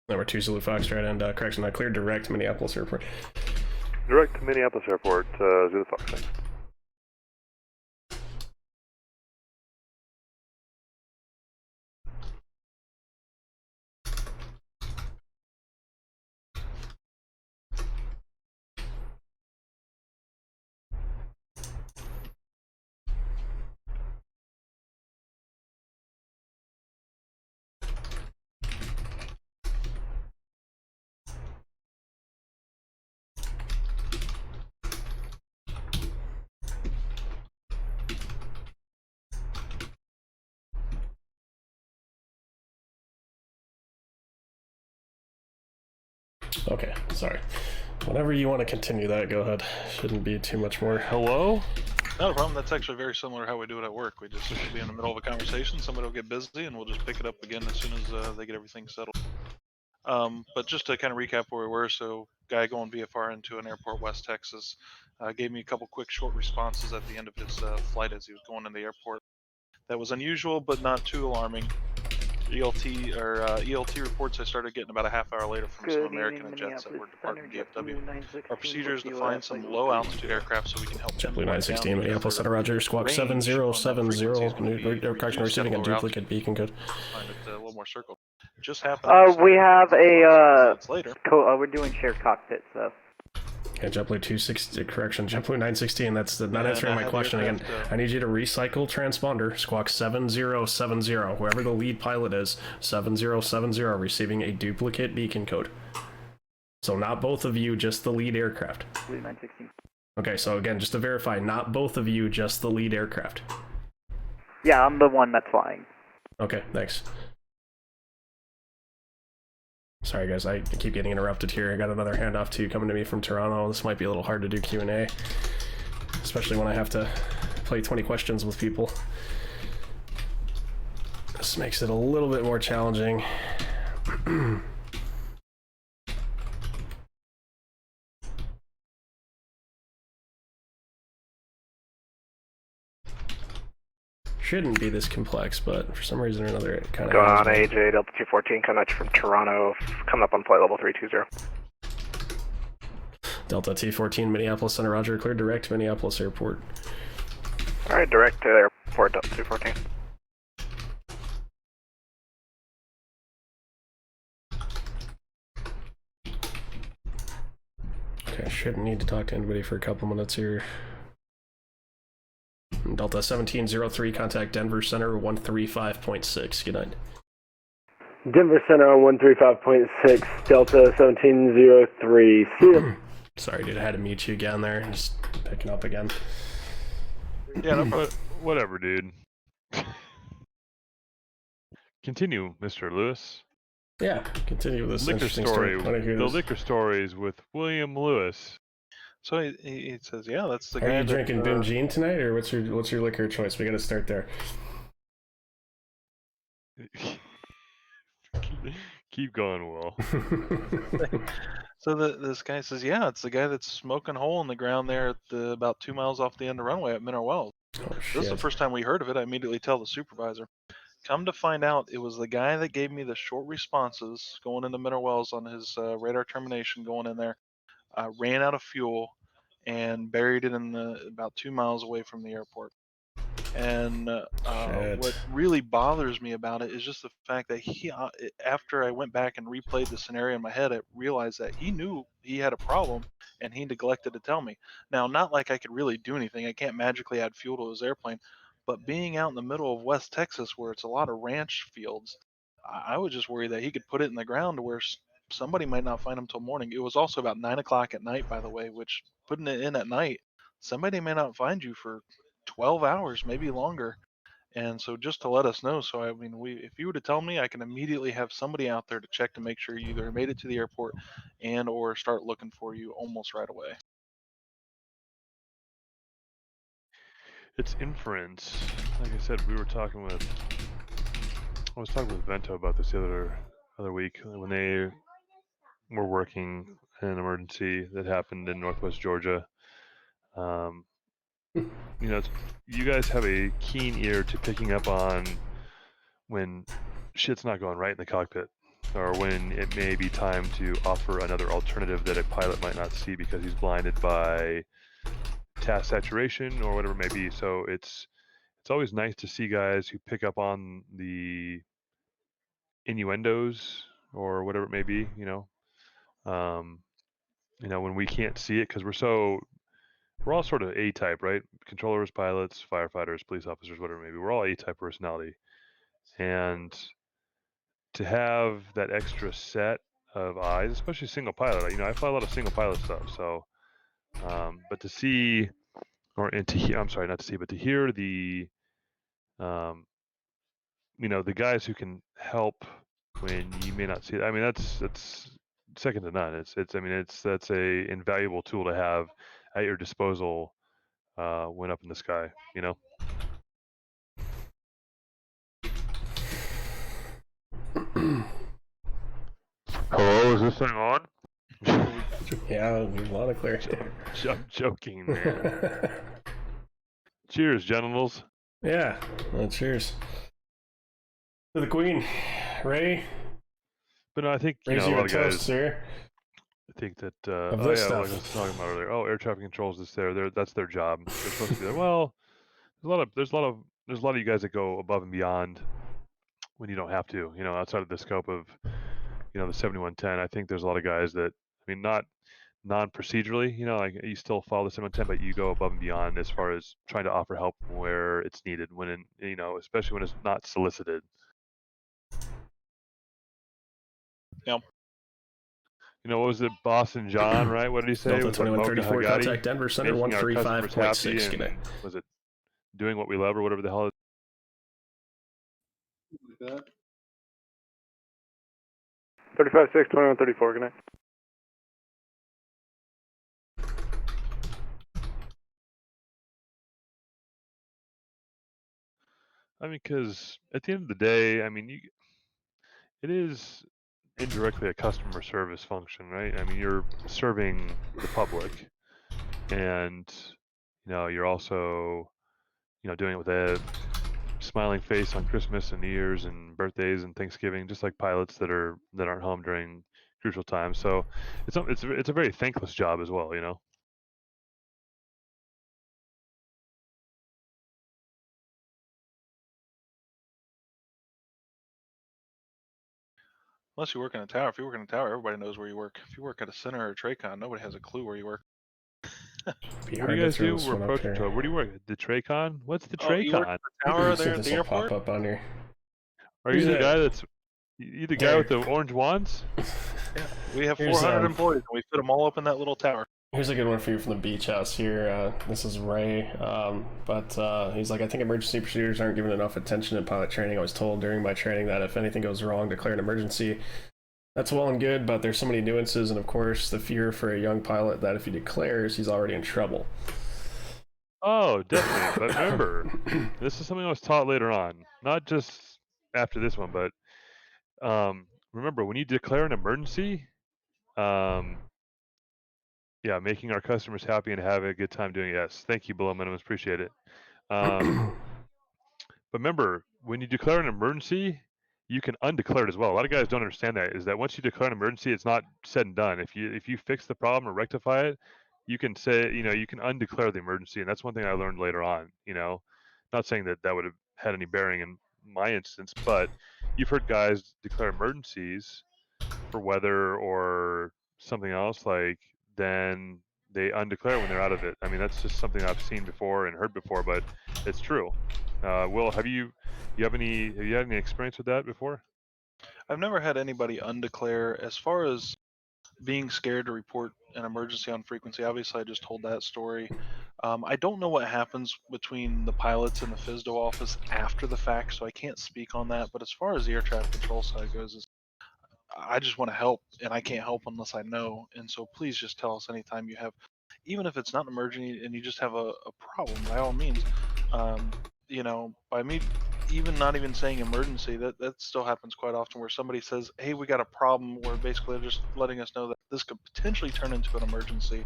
S2: Number 2 Zulu Foxtrot and correction, I cleared direct to Minneapolis Airport.
S4: Direct to Minneapolis Airport, Zulu Fox, thanks.
S2: Okay, sorry. Whenever you want to continue that, go ahead. Shouldn't be too much more.
S7: Hello?
S5: Not a problem. That's actually very similar to how we do it at work. We just be in the middle of a conversation, somebody will get busy, and we'll just pick it up again as soon as they get everything settled. But just to kind of recap where we were, so guy going VFR into an airport, West Texas, gave me a couple quick short responses at the end of his flight as he was going in the airport. That was unusual, but not too alarming. ELT reports I started getting about a half hour later from some American jets that were departing DFW. Our procedure is to find some low altitude aircraft so we can help
S2: JetBlue 916, Minneapolis Center, Roger, Squawk 7070, correction, receiving a duplicate beacon code.
S5: Find it a little more circled. Just happened.
S6: We have a,
S5: later.
S6: we're doing shared cockpit, so.
S2: Okay, JetBlue 260, correction, JetBlue 916, that's not answering my question again. I need you to recycle transponder, Squawk 7070, whoever the lead pilot is, 7070, receiving a duplicate beacon code. So not both of you, just the lead aircraft.
S6: Blue 916.
S2: Okay, so again, just to verify, not both of you, just the lead aircraft.
S6: Yeah, I'm the one that's flying.
S2: Okay, thanks. Sorry guys, I keep getting interrupted here. I got another handoff too coming to me from Toronto. This might be a little hard to do Q&A, especially when I have to play 20 questions with people. This makes it a little bit more challenging. Shouldn't be this complex, but for some reason or another it kind of
S9: Going on AJ Delta 214, coming at you from Toronto, coming up on flight level 320.
S2: Delta T14, Minneapolis Center, Roger, cleared direct to Minneapolis Airport.
S9: Alright, direct to airport, Delta 214.
S2: Okay, shouldn't need to talk to anybody for a couple minutes here. Delta 1703, contact Denver Center 135.6. Good night.
S10: Denver Center on 135.6, Delta 1703. See you.
S2: Sorry, dude, I had to mute you again there. Just picking up again.
S7: Yeah, no, but whatever, dude. Continue, Mr. Lewis.
S2: Yeah, continue with this
S7: liquor
S2: interesting
S7: story.
S2: The
S7: liquor stories with William Lewis.
S5: So he says, yeah, that's the
S2: Are
S5: guy.
S2: you drinking Boom Jean tonight, or what's your liquor choice? We got to start there.
S7: Keep going, Will.
S5: So this guy says, yeah, it's the guy that's smoking hole in the ground there at about 2 miles off the end of runway at Mineral Wells.
S2: Oh,
S5: this is the first time we heard of it. I immediately tell the supervisor. Come to find out, it was the guy that gave me the short responses going into Mineral Wells on his radar termination going in there. Ran out of fuel and buried it in about 2 miles away from the airport. And what really bothers me about it is just the fact that after I went back and replayed the scenario in my head, I realized that he knew he had a problem and he neglected to tell me. Now, not like I could really do anything. I can't magically add fuel to his airplane, but being out in the middle of West Texas where it's a lot of ranch fields, I was just worried that he could put it in the ground to where somebody might not find him till morning. It was also about 9 o'clock at night, by the way, which putting it in at night, somebody may not find you for 12 hours, maybe longer. And so just to let us know, so I mean, if you were to tell me, I can immediately have somebody out there to check to make sure you either made it to the airport and or start looking for you almost right away.
S7: It's inference. Like I said, I was talking with Vento about this the other week when they were working an emergency that happened in Northwest Georgia. You know, you guys have a keen ear to picking up on when shit's not going right in the cockpit, or when it may be time to offer another alternative that a pilot might not see because he's blinded by task saturation or whatever it may be. So it's always nice to see guys who pick up on the innuendos or whatever it may be. When we can't see it because we're all sort of A-type, right? Controllers, pilots, firefighters, police officers, whatever it may be. We're all A-type personality. And to have that extra set of eyes, especially single pilot, I fly a lot of single pilot stuff. So, but to see, to hear the, the guys who can help when you may not see it. I mean, that's second to none. That's a invaluable tool to have at your disposal when up in the sky, Hello, is this thing on?
S2: Yeah, there's a lot of clear.
S7: I'm joking, man. Cheers, genitals.
S2: Yeah, well, cheers. To the Queen, Ray.
S7: But no, I think
S2: Raise
S7: a
S2: you
S7: lot
S2: a
S7: of
S2: toast,
S7: guys.
S2: sir.
S7: I think that
S2: Of this stuff.
S7: like I was talking about earlier. Oh, air traffic controls is there. That's their job. They're supposed to be there. Well, there's a lot of you guys that go above and beyond when you don't have to. Outside of the scope of the 7110. I think there's a lot of guys that not non-procedurally. Like you still follow the 7110, but you go above and beyond as far as trying to offer help where it's needed. Especially when it's not solicited.
S5: Yep.
S7: What was it, Boston John, right? What did he say?
S2: Delta
S7: Was
S2: 2134, contact Denver Center 135.6. Good night.
S7: Was it doing what we love or whatever the hell?
S1: Like that.
S9: 35-6, 2134, good night.
S7: Because at the end of the day, it is indirectly a customer service function, right? You're serving the public, and you're also doing it with a smiling face on Christmas and New Year's and birthdays and Thanksgiving, just like pilots that aren't home during crucial times. So it's a very thankless job as well,
S5: Unless you work in a tower. If you work in a tower, everybody knows where you work. If you work at a center or a Tracon, nobody has a clue where you work.
S7: What do you guys do? We're approaching to it. Where do you work? The Tracon? What's the Tracon?
S5: You work at the tower there at the airport?
S2: Pop up on here.
S7: Are you the guy that's you the guy with the orange wands?
S5: Yeah, we have 400 employees, and we fit them all up in that little tower.
S2: Here's a good one for you from the beach house here. This is Ray, but he's like, I think emergency procedures aren't given enough attention in pilot training. I was told during my training that if anything goes wrong, declare an emergency. That's well and good, but there's so many nuances, and of course, the fear for a young pilot that if he declares, he's already in trouble.
S7: Oh, definitely. But remember, this is something I was taught later on, not just after this one, but remember, when you declare an emergency, making our customers happy and having a good time doing it. Yes, thank you, below minimums, appreciate it. But remember, when you declare an emergency, you can undeclare it as well. A lot of guys don't understand that. Is that once you declare an emergency, it's not said and done. If you fix the problem or rectify it, you can say, you can undeclare the emergency, and that's one thing I learned later on. Not saying that that would have had any bearing in my instance, but you've heard guys declare emergencies for weather or something else, like then they undeclare when they're out of it. I mean, that's just something I've seen before and heard before, but it's true. Will, have you had any experience with that before?
S5: I've never had anybody undeclare. As far as being scared to report an emergency on frequency, obviously I just told that story. I don't know what happens between the pilots and the FSDO office after the fact, so I can't speak on that. But as far as the air traffic control side goes, I just want to help, and I can't help unless I know. And so please just tell us anytime you have, even if it's not an emergency and you just have a problem, by all means. By me even not even saying emergency, that still happens quite often where somebody says, hey, we got a problem, where basically they're just letting us know that this could potentially turn into an emergency.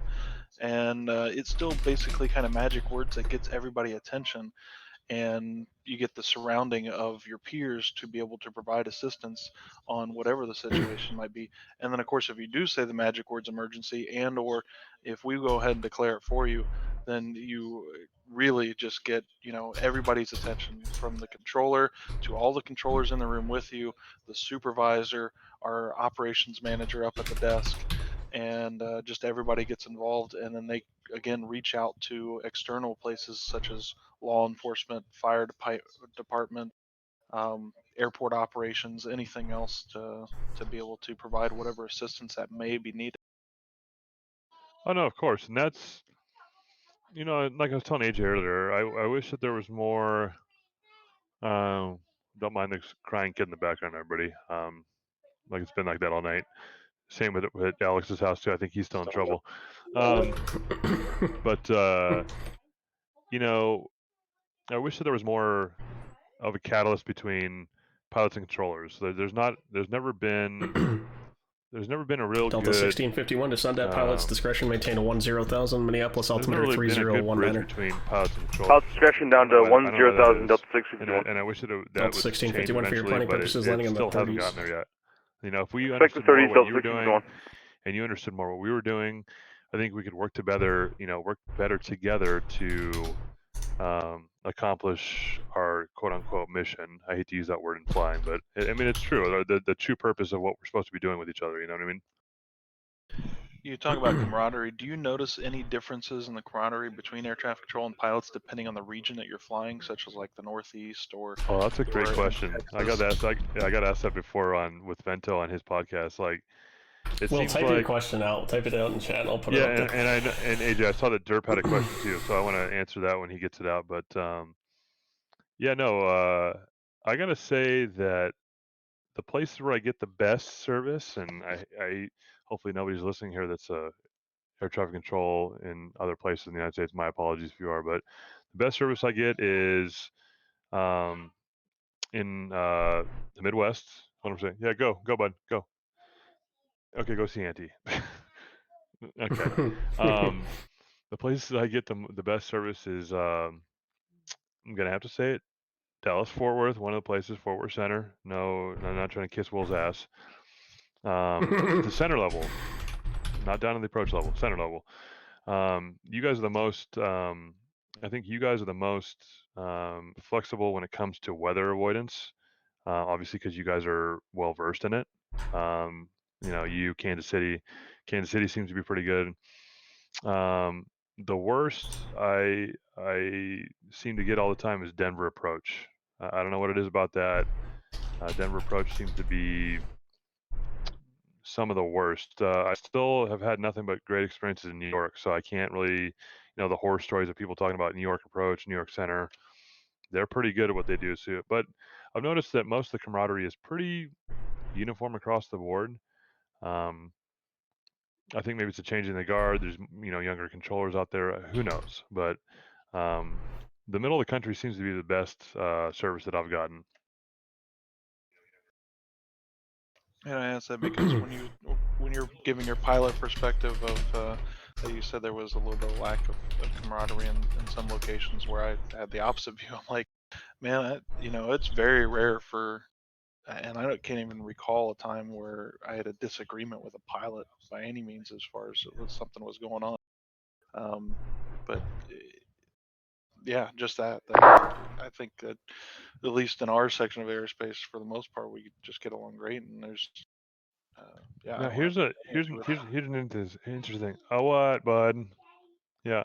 S5: And it's still basically kind of magic words that gets everybody attention, and you get the surrounding of your peers to be able to provide assistance on whatever the situation might be. And then of course, if you do say the magic words emergency, and or if we go ahead and declare it for you, then you really just get everybody's attention, from the controller to all the controllers in the room with you, the supervisor, our operations manager up at the desk, and just everybody gets involved. And then they again reach out to external places such as law enforcement, fire department, airport operations, anything else to be able to provide whatever assistance that may be needed.
S7: Oh no, of course, and that's like I was telling AJ earlier. I wish that there was more. Don't mind the crying kid in the background, everybody. Like it's been like that all night. Same with Alex's house too. I think he's still in trouble. But I wish that there was more of a catalyst between pilots and controllers. There's never been a real
S2: Delta
S7: good
S2: 1651 to Sundet pilots discretion maintain a 10,000 Minneapolis
S7: there's never
S2: altimeter
S7: really been a good bridge
S2: 3019er.
S7: between pilots and controllers.
S4: Pilot discretion down to 10,000 Delta 651.
S7: And I wish that
S2: Delta
S7: would
S2: 1651
S7: change
S2: for your
S7: eventually,
S2: planning
S7: but
S2: purposes,
S7: it
S2: landing in the
S7: still hasn't
S2: 30s.
S7: gotten there yet. If we
S4: Expect the
S7: understood more
S4: 30s
S7: what
S4: Delta
S7: you were
S4: 651.
S7: doing, and you understood more what we were doing, I think we could work together. Work better together to accomplish our quote-unquote mission. I hate to use that word in flying, but I mean it's true. The true purpose of what we're supposed to be doing with each other. You know what I mean?
S5: You talk about camaraderie. Do you notice any differences in the camaraderie between air traffic control and pilots depending on the region that you're flying, such as like the Northeast or?
S7: Oh, that's a great
S5: or
S7: question. I got asked. I got asked that before with Vento on his podcast. Like, it
S2: Well,
S7: seems
S2: type
S7: like
S2: your question out. Type it out in chat. I'll put it up there.
S7: and AJ, I saw that Derp had a question too, so I want to answer that when he gets it out. But I gotta say that the places where I get the best service, and I hopefully nobody's listening here that's air traffic control in other places in the United States. My apologies if you are, but the best service I get is in the Midwest. 100%. Yeah, go, bud, go. Okay, go see Auntie. Okay. The places I get the best service is I'm gonna have to say it. Dallas Fort Worth, one of the places, Fort Worth Center. No, I'm not trying to kiss Will's ass. The center level, not down to the approach level, center level. You guys are the most. I think you guys are the most flexible when it comes to weather avoidance. Obviously, because you guys are well versed in it. Kansas City seems to be pretty good. The worst I seem to get all the time is Denver approach. I don't know what it is about that. Denver approach seems to be some of the worst. I still have had nothing but great experiences in New York, so I can't really, the horror stories of people talking about New York approach, New York Center. They're pretty good at what they do. So, but I've noticed that most of the camaraderie is pretty uniform across the board. I think maybe it's a change in the guard. There's younger controllers out there. Who knows? But the middle of the country seems to be the best service that I've gotten.
S5: And I ask that because when you're giving your pilot perspective of that you said there was a little bit of lack of camaraderie in some locations where I had the opposite view. I'm like, man, it's very rare and can't even recall a time where I had a disagreement with a pilot by any means as far as something was going on. But yeah, just that. I think that at least in our section of airspace, for the most part, we just get along great. And there's, yeah.
S7: Now here's an interesting. Oh, what, bud? Yeah.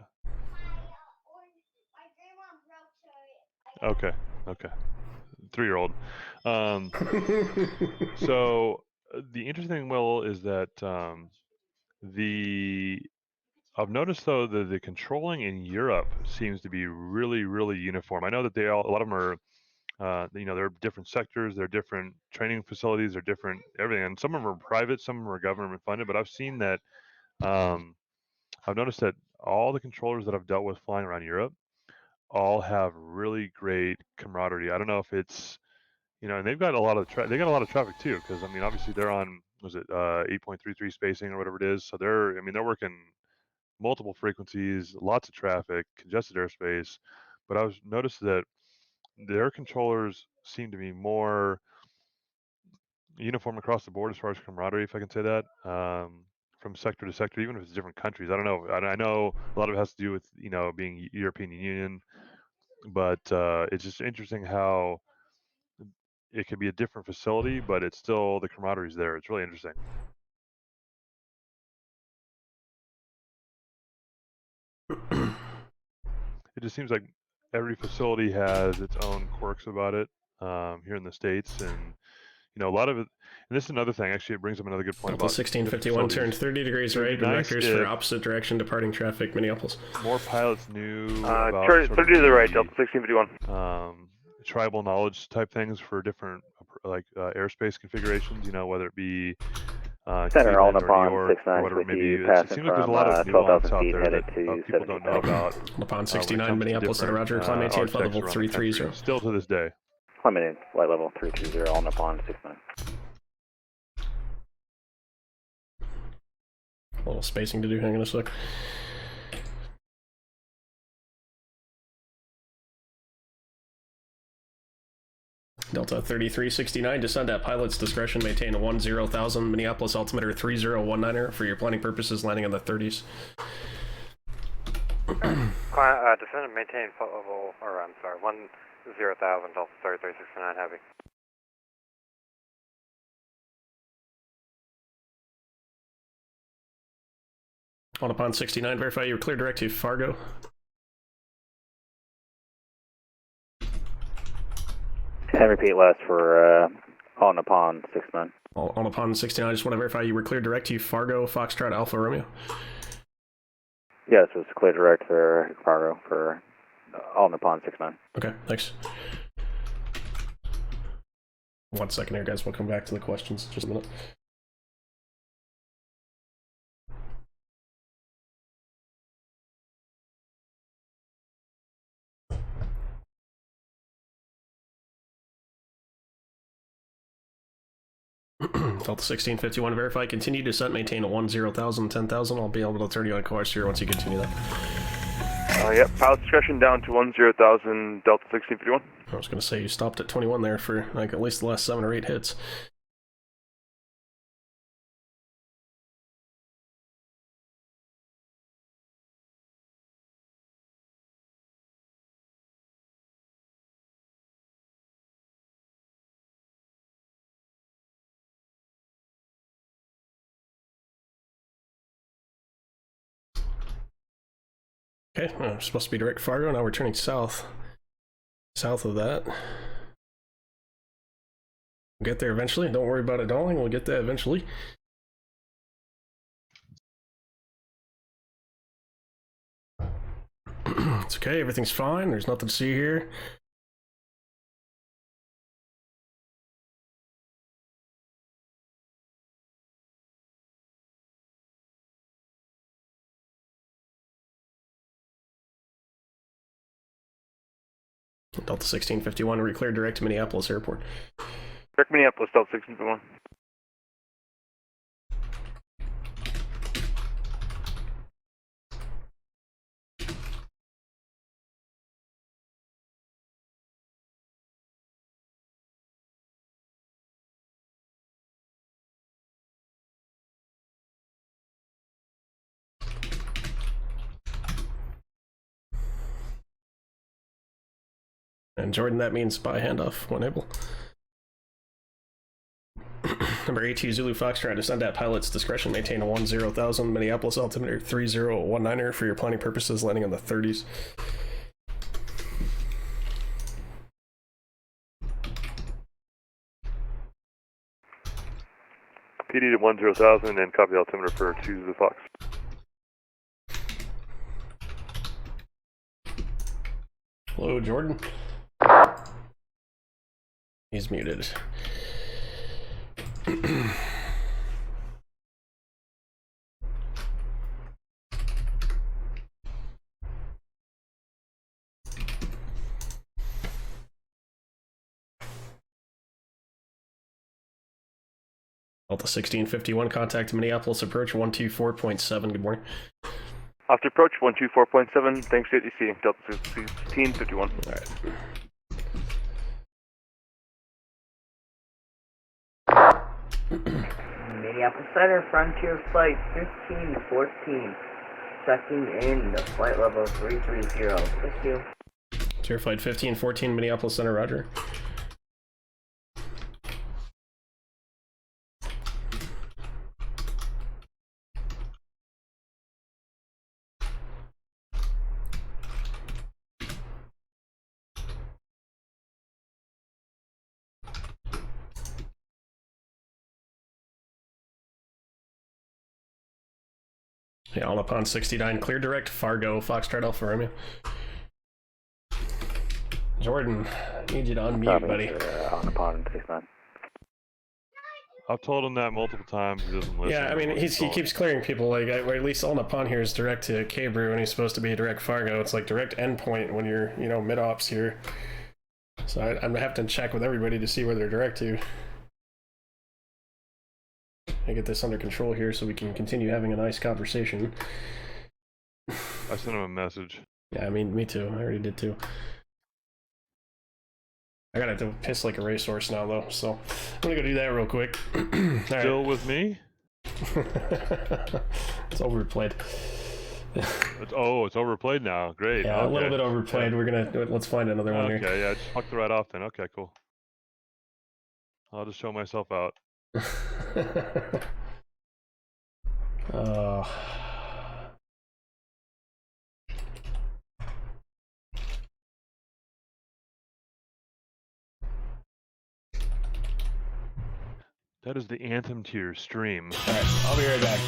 S7: Okay. Okay. 3-year-old. So the interesting thing, Will, is that I've noticed though that the controlling in Europe seems to be really, really uniform. I know that a lot of them are, they're different sectors, they're different training facilities, they're different everything, and some of them are private, some of them are government funded. But I've seen that, I've noticed that all the controllers that I've dealt with flying around Europe all have really great camaraderie. I don't know if it's, and they've got a lot of they got a lot of traffic too, because I mean, obviously they're on, was it 8.33 spacing or whatever it is, so they're working multiple frequencies, lots of traffic, congested airspace. But I was noticed that their controllers seem to be more uniform across the board as far as camaraderie, if I can say that, from sector to sector, even if it's different countries. I don't know. I know a lot of it has to do with being European Union, but it's just interesting how it could be a different facility, but it's still, the camaraderie's there. It's really interesting. It just seems like every facility has its own quirks about it here in the States, and a lot of it. And this is another thing. Actually, it brings up another good point
S2: Delta
S7: about
S2: 1651 turn 30 degrees right, and
S7: nice
S2: vectors for opposite direction departing traffic, Minneapolis.
S7: More pilots knew about
S4: 30 to the right, Delta 1651.
S7: Tribal knowledge type things for different airspace configurations. Whether it be
S6: Center
S7: Cleveland
S6: Alden
S7: or New York or whatever it may be. It seems like there's a lot of nuance out there that people don't know about.
S2: Upon 69 Minneapolis and Roger, climb maintain flight level 330.
S7: Still to this day.
S6: Climb maintain flight level 330 on upon 69.
S2: A little spacing to do, hang on a sec. Delta 3369, descend at pilot's discretion, maintain a 10,000, Minneapolis altimeter 3019er for your planning purposes, landing on the 30s.
S8: Descend and maintain flight level, 10,000, Delta 3369 heavy.
S2: On upon 69, verify you were clear direct to Fargo.
S6: And repeat last for on upon 69.
S2: On upon 69, I just want to verify you were clear direct to Fargo, Foxtrot, Alpha Romeo.
S6: Yes, it's clear direct for Fargo for on upon 69.
S2: Okay, thanks. 1 second here, guys. We'll come back to the questions in just a minute. Delta 1651, verify, continue descent, maintain a 10,000, 10,000. I'll be able to turn you on course here once you continue that.
S4: Yep, pilot discretion down to 10,000, Delta 1651.
S2: I was going to say you stopped at 21 there for like at least the last 7 or 8 hits. Okay, we're supposed to be direct Fargo, now we're turning south. South of that. We'll get there eventually, don't worry about it, darling, we'll get there eventually. It's okay, everything's fine, there's nothing to see here. Delta 1651, re-clear direct to Minneapolis Airport.
S4: Direct Minneapolis, Delta 1651.
S2: And Jordan, that means by handoff when able. Number 82 Zulu Foxtrot, descend at pilot's discretion, maintain a 10,000 Minneapolis altimeter 3019er for your planning purposes, landing in the 30s.
S7: PD to 10,000 and copy altimeter for 2 Zulu Fox.
S2: Hello, Jordan. He's muted. Delta 1651, contact Minneapolis approach 124.7. Good morning.
S4: After approach 124.7, thanks to ATC, Delta 1651.
S2: All right.
S11: Minneapolis Center, Frontier Flight 1514, checking in the flight level 330. Thank you.
S2: Frontier Flight 1514, Minneapolis Center, roger. Yeah, all upon 69, clear direct, Fargo, Foxtrot Alpha Romeo. Jordan, I need you to unmute, buddy.
S8: On upon 69.
S7: I've told him that multiple times. He doesn't listen.
S2: Yeah, I mean, he keeps clearing people. Like, or at least all upon here is direct to K-Brew, and he's supposed to be direct Fargo. It's like direct endpoint when you're, you know, mid-ops here. So I'm gonna have to check with everybody to see where they're direct to. I get this under control here so we can continue having a nice conversation.
S7: I sent him a message.
S2: Yeah, I mean, me too. I already did too. I gotta have to piss like a racehorse now, though, so I'm gonna go do that real quick.
S7: Still with me?
S2: It's overplayed.
S7: It's overplayed now. Great.
S2: Yeah,
S7: okay.
S2: a little bit overplayed. We're let's find another one here.
S7: Okay, yeah, just fucked it right off then. Okay, cool. I'll just show myself out. That is the anthem to your stream.
S2: Alright, I'll be right back.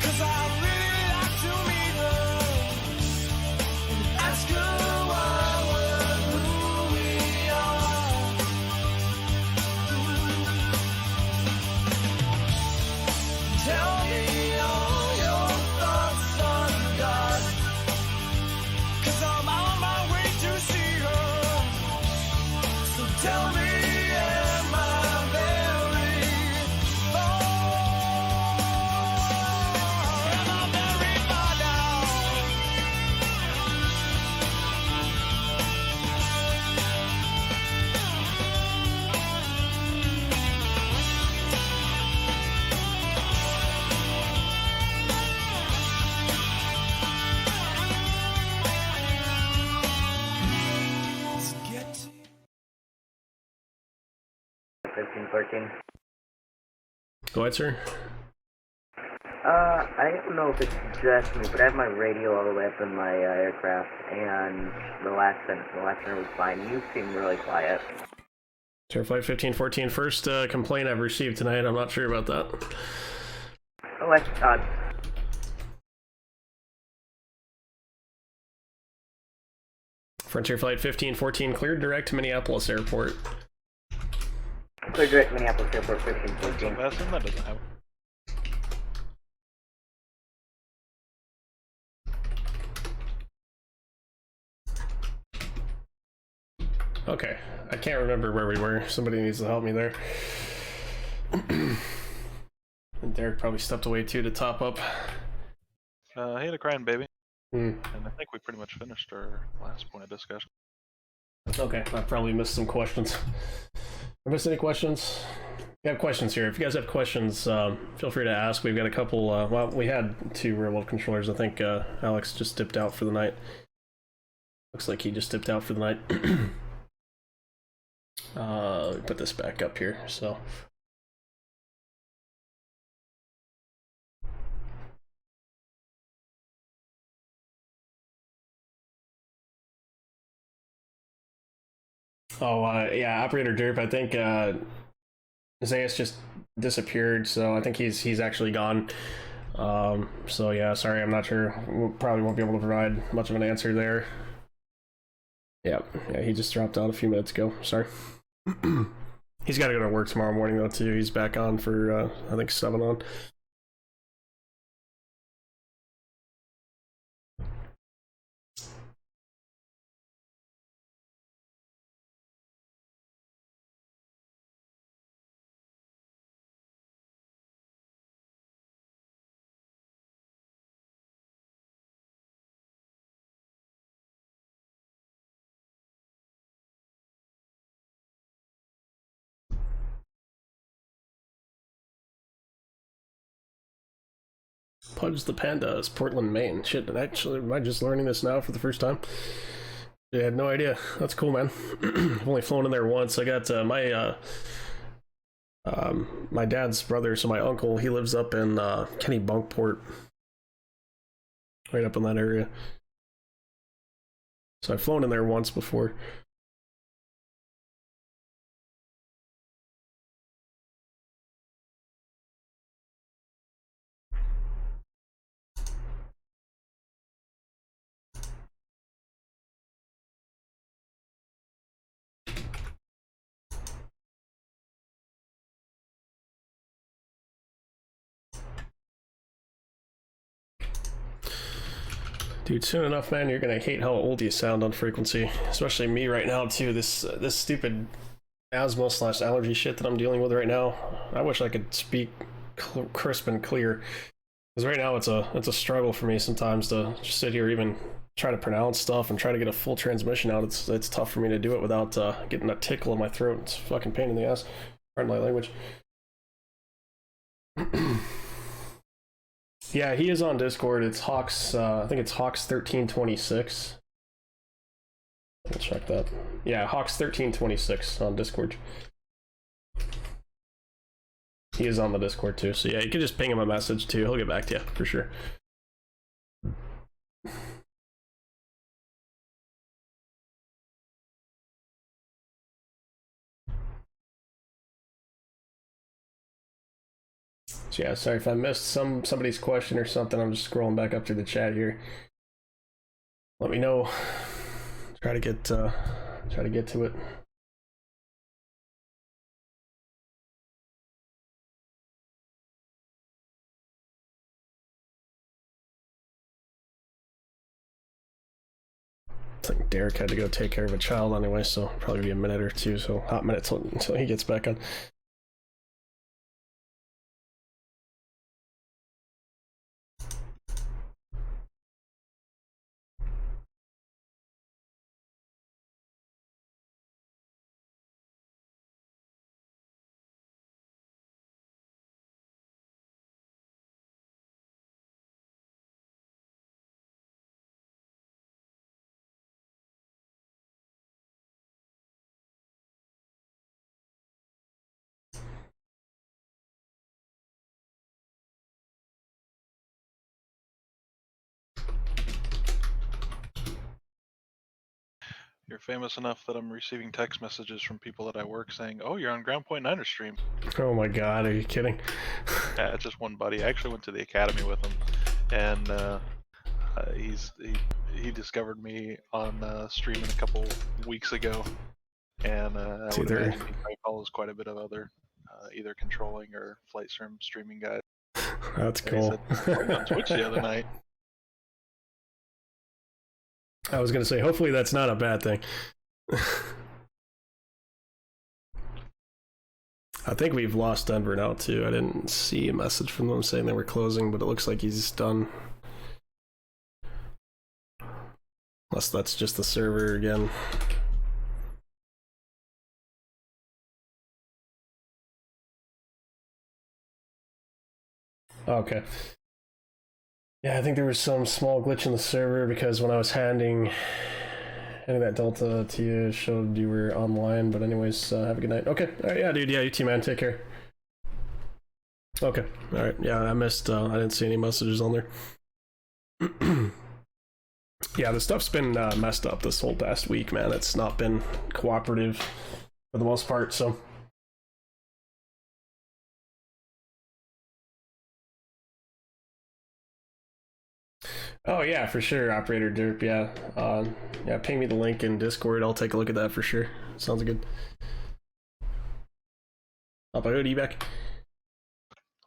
S12: Cause I really like to meet her.
S11: 1514.
S2: Go ahead, sir.
S11: I don't know if it's just me, but I have my radio all the way up in my aircraft, and the last sentence was fine. You seem really quiet.
S2: Air Flight 1514, first complaint I've received tonight. I'm not sure about that.
S11: Oh, that's odd.
S2: Frontier Flight 1514 cleared direct to Minneapolis Airport.
S11: Clear direct Minneapolis Airport 1514.
S5: VATSIM, that doesn't happen.
S2: Okay, I can't remember where we were. Somebody needs to help me there. And Derek probably stepped away too to top up.
S5: Hey, the crying baby.
S2: Hmm.
S5: And I think we pretty much finished our last point of discussion.
S2: Okay, I probably missed some questions. I missed any questions? We have questions here. If you guys have questions, feel free to ask. We've got a couple. Well, we had 2 real-world controllers. I think Alex just dipped out for the night. Looks like he just dipped out for the night. Put this back up here. So. Oh, yeah, Operator Derp, I think Zayas just disappeared, so I think he's actually gone. So yeah, sorry, I'm not sure. We probably won't be able to provide much of an answer there. Yeah, he just dropped out a few minutes ago. Sorry. He's got to go to work tomorrow morning though too. He's back on for I think 7 on. Pudge the Panda is Portland, Maine. Shit, actually, am I just learning this now for the first time? Yeah, I had no idea. That's cool, man. I've only flown in there once. I got my dad's brother, so my uncle, he lives up in Kennebunkport, right up in that area. So I've flown in there once before. Dude, soon enough, man, you're gonna hate how old you sound on frequency. Especially me right now, too. This stupid asthma/allergy shit that I'm dealing with right now. I wish I could speak crisp and clear. Because right now it's a struggle for me sometimes to just sit here even try to pronounce stuff and try to get a full transmission out. It's tough for me to do it without getting a tickle in my throat. It's a fucking pain in the ass. Pardon my language. Yeah, he is on Discord. It's Hawks. I think it's Hawks 1326. I'll check that. Yeah, Hawks 1326 on Discord. He is on the Discord too, so yeah, you can just ping him a message too. He'll get back to you for sure. So yeah, sorry if I missed somebody's question or something. I'm just scrolling back up through the chat here. Let me know. Try to get to it. I think Derek had to go take care of a child anyway, so probably be a minute or two, so hot minute until he gets back on.
S5: You're famous enough that I'm receiving text messages from people that I work saying, "Oh, you're on Ground Point Niner stream."
S2: Oh my god, are you kidding?
S5: Yeah, just one buddy. I actually went to the academy with him, and he discovered me on streaming a couple weeks ago, and I would imagine he probably follows quite a bit of other either controlling or flight sim streaming guys.
S2: That's
S5: And
S2: cool.
S5: He said, on Twitch the other night.
S2: I was gonna say, hopefully that's not a bad thing. I think we've lost Denver now too. I didn't see a message from them saying they were closing, but it looks like he's done. Unless that's just the server again. Okay. Yeah, I think there was some small glitch in the server because when I was handing that Delta to you, it showed you were online. But anyways, have a good night. Okay. All right. Yeah, dude. Yeah, you too, man. Take care. Okay. All right. Yeah, I missed. I didn't see any messages on there. Yeah, the stuff's been messed up this whole past week, man. It's not been cooperative for the most part. So. Oh yeah, for sure, Operator Derp. Yeah, yeah. Ping me the link in Discord. I'll take a look at that for sure. Sounds good. Up, are you back?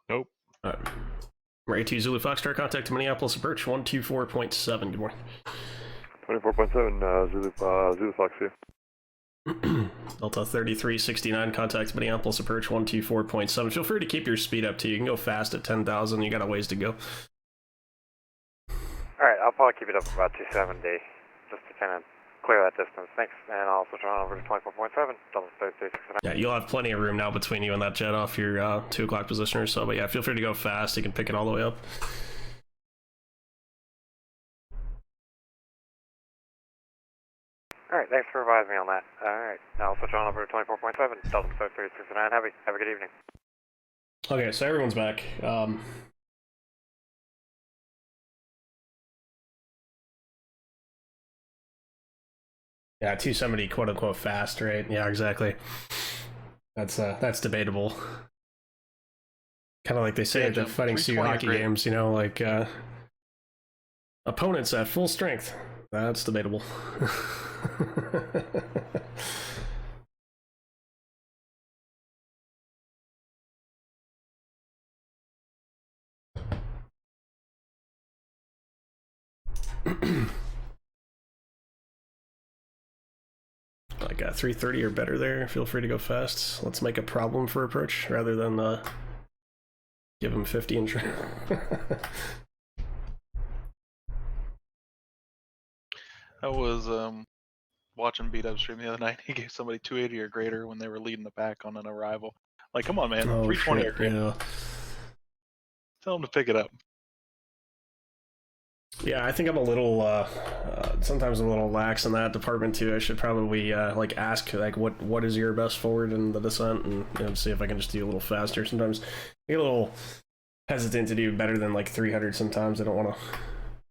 S7: Nope.
S2: All right. We're A2 Zulu Foxtrot. Contact to Minneapolis approach 124.7. Good morning.
S4: 24.7 Zulu Fox here.
S2: Delta 3369. Contact Minneapolis approach 124.7. Feel free to keep your speed up too. You can go fast at 10,000. You got a ways to go.
S8: Alright, I'll probably keep it up to about 270, just to kind of clear that distance. Thanks, and I'll switch on over to 24.7, double 3369.
S2: Yeah, you'll have plenty of room now between you and that jet off your 2 o'clock position or so, but yeah, feel free to go fast. You can pick it all the way up.
S8: Alright, thanks for advising me on that. Alright, now I'll switch on over to 24.7, double 3369. Have a good evening.
S2: Okay, so everyone's back. Yeah, 270 quote unquote fast, right? Yeah, exactly. That's debatable. Kind of like they say at the Fighting Sioux hockey games, you know, like opponents at full strength. That's debatable. Like 330 or better there. Feel free to go fast. Let's make a problem for approach rather than give him 50 and
S5: I was watching Beat Up stream the other night. He gave somebody 280 or greater when they were leading the pack on an arrival. Like, come on, man, 320 or greater.
S2: Yeah.
S5: Tell him to pick it up.
S2: Yeah, I think I'm a little, sometimes I'm a little lax in that department too. I should probably, like, ask, like, what is your best forward in the descent, and, you know, see if I can just do a little faster. Sometimes I get a little hesitant to do better than, like, 300 sometimes. I don't want to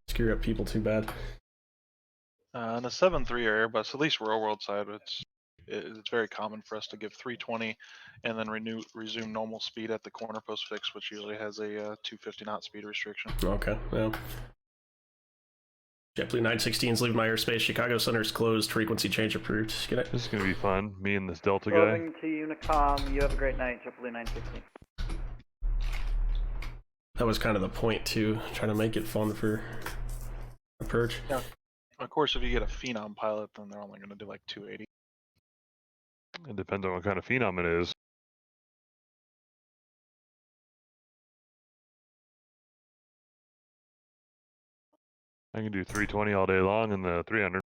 S2: screw up people too bad.
S5: On a 7.3 or Airbus, at least real world side, it's very common for us to give 320 and then resume normal speed at the corner post fix, which usually has a 250 knot speed restriction.
S2: Okay, yeah. JetBlue 916's leaving my airspace. Chicago Center's closed. Frequency change approved. Good night.
S7: This is going to be fun. Me and this Delta guy.
S6: Closing to Unicom. You have a great night, JetBlue 916.
S2: That was kind of the point too, trying to make it fun for approach.
S5: Yeah. Of course, if you get a Phenom pilot, then they're only going to do like 280.
S7: It depends on what kind of Phenom it is. I can do 320 all day long in the 300.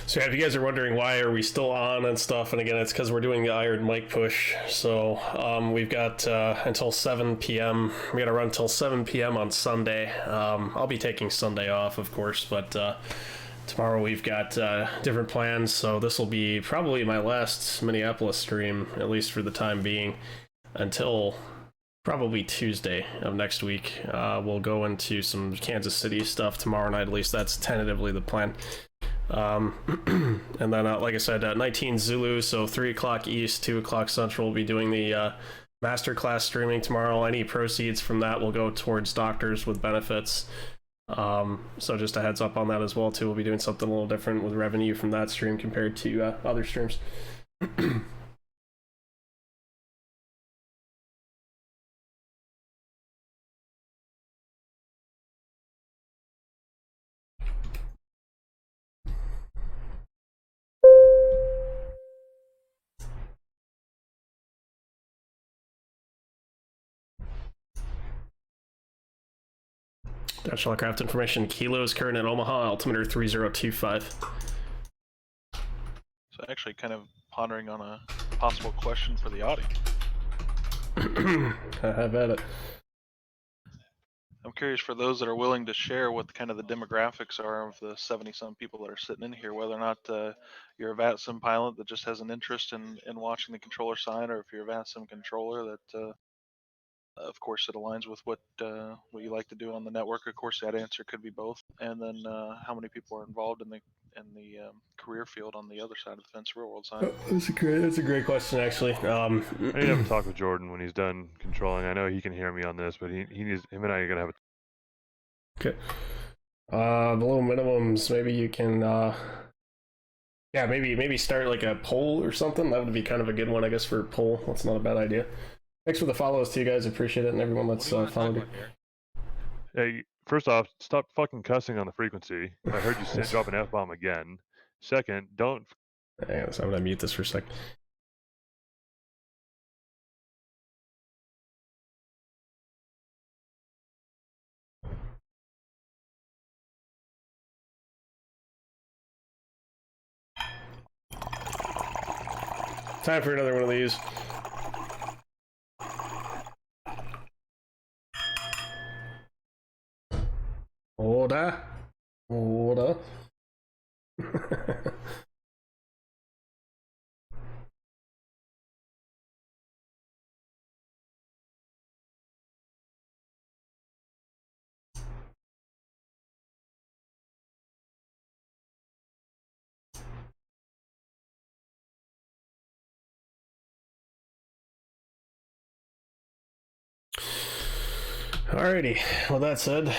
S2: So yeah, if you guys are wondering why are we still on and stuff, and again, it's because we're doing the Iron Mike push. So we've got until 7 p.m. We got to run until 7 p.m. on Sunday. I'll be taking Sunday off, of course, but tomorrow we've got different plans, so this will be probably my last Minneapolis stream, at least for the time being, until probably Tuesday of next week. We'll go into some Kansas City stuff tomorrow night, at least that's tentatively the plan. And then, like I said, 19 Zulu, so 3 o'clock East, 2 o'clock Central, we'll be doing the masterclass streaming tomorrow. Any proceeds from that will go towards doctors with benefits. So just a heads up on that as well too. We'll be doing something a little different with revenue from that stream compared to other streams. Dutch Craft information, kilos current at Omaha, altimeter 3025.
S5: So actually kind of pondering on a possible question for the audience.
S2: Have at it.
S5: I'm curious for those that are willing to share what kind of the demographics are of the 70-some people that are sitting in here, whether or not you're a VATSIM pilot that just has an interest in watching the controller side, or if you're a VATSIM controller that of course it aligns with what you like to do on the network. Of course that answer could be both. And then how many people are involved in the career field on the other side of the fence, real world side.
S2: That's a great question actually.
S7: I need to have a talk with Jordan when he's done controlling. I know he can hear me on this, but him and I are gonna have a
S2: okay. Below minimums, maybe you can yeah, maybe start like a poll or something. That would be kind of a good one, I guess, for a poll. That's not a bad idea. Thanks for the follows to you guys, appreciate it, and everyone that's followed you.
S7: Hey, first off, stop fucking cussing on the frequency. I heard you drop an F-bomb again. Second, don't...
S2: Hang on, so I'm gonna mute this for a sec. Time for another one of these. Order. Order. Alrighty, well that said,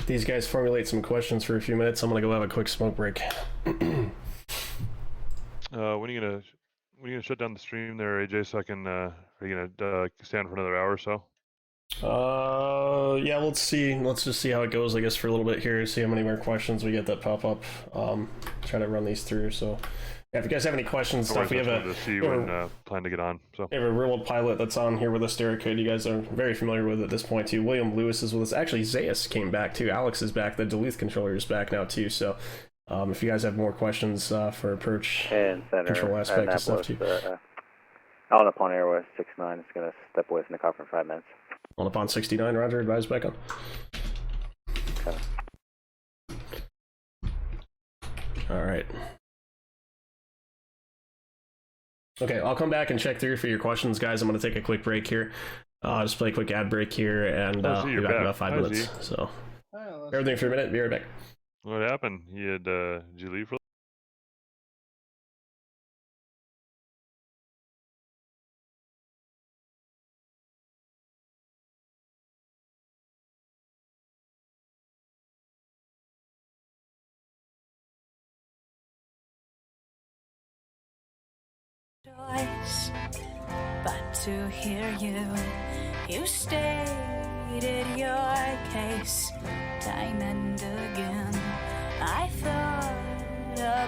S2: these guys formulate some questions for a few minutes. I'm gonna go have a quick smoke break.
S7: When are you gonna shut down the stream there, AJ, so I can are you gonna stand for another hour or so?
S2: Yeah, let's see. Let's just see how it goes, I guess, for a little bit here, see how many more questions we get that pop up. Try to run these through, so yeah, if you guys have any questions, stuff, we have
S7: to see when plan to get on. So
S2: we have a real pilot that's on here with us, Derek Hood. You guys are very familiar with at this point too. William Lewis is with us. Actually, Zayas came back too. Alex is back. The Duluth controller is back now too. So if you guys have more questions for approach
S12: and
S2: control aspect of stuff too.
S12: Out upon airway 69 is going to step away from the car for 5 minutes.
S2: On upon 69, Roger. Advise back on.
S12: Okay.
S2: All right. Okay, I'll come back and check through for your questions, guys. I'm going to take a quick break here. Just play a quick ad break here, and be back in about 5 minutes. So, everything for a minute. Be right back.
S7: What happened? Did you leave for?
S13: But to hear you stated your case time and again. I thought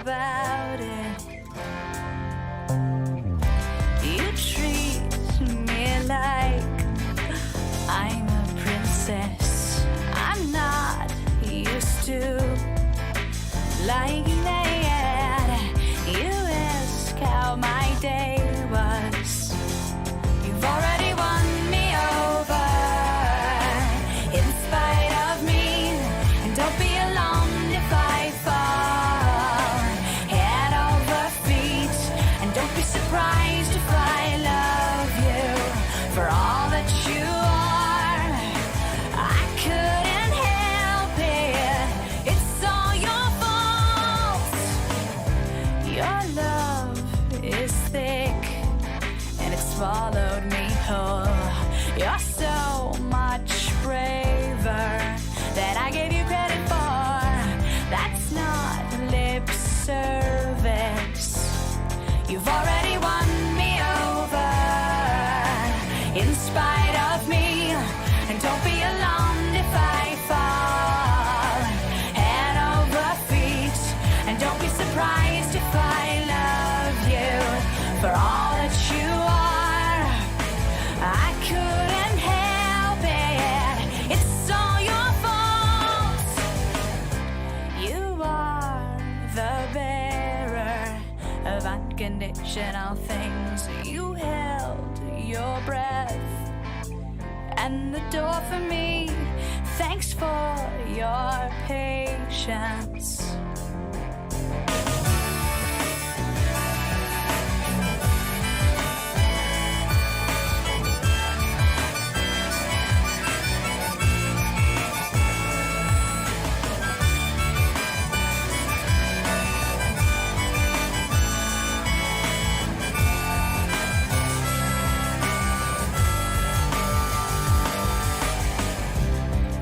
S13: about it. You treat me like I'm a princess. I'm not used to like that. You ask how my day was. You've already won me over in spite of me. And don't be alarmed. gentle. You're so much braver than I gave you credit for. That's not lip service. You've already won me over in spite of me. And don't be alarmed if I fall head over feet. And don't be surprised if I love you for all that you are. I couldn't help it. It's all your fault. You are the bearer of unconditional things. You held your breath and the door for me. Thanks for your patience.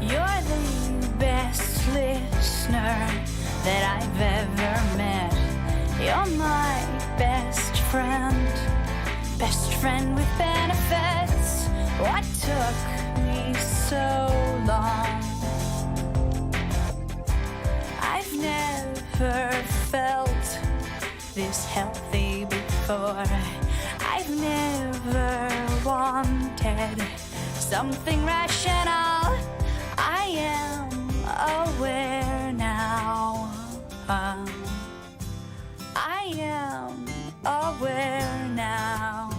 S13: You're the best listener that I've ever met. You're my best friend with benefits. What took me so long? I've never felt this healthy before. I've never wanted something rational. I am aware now. I am aware now.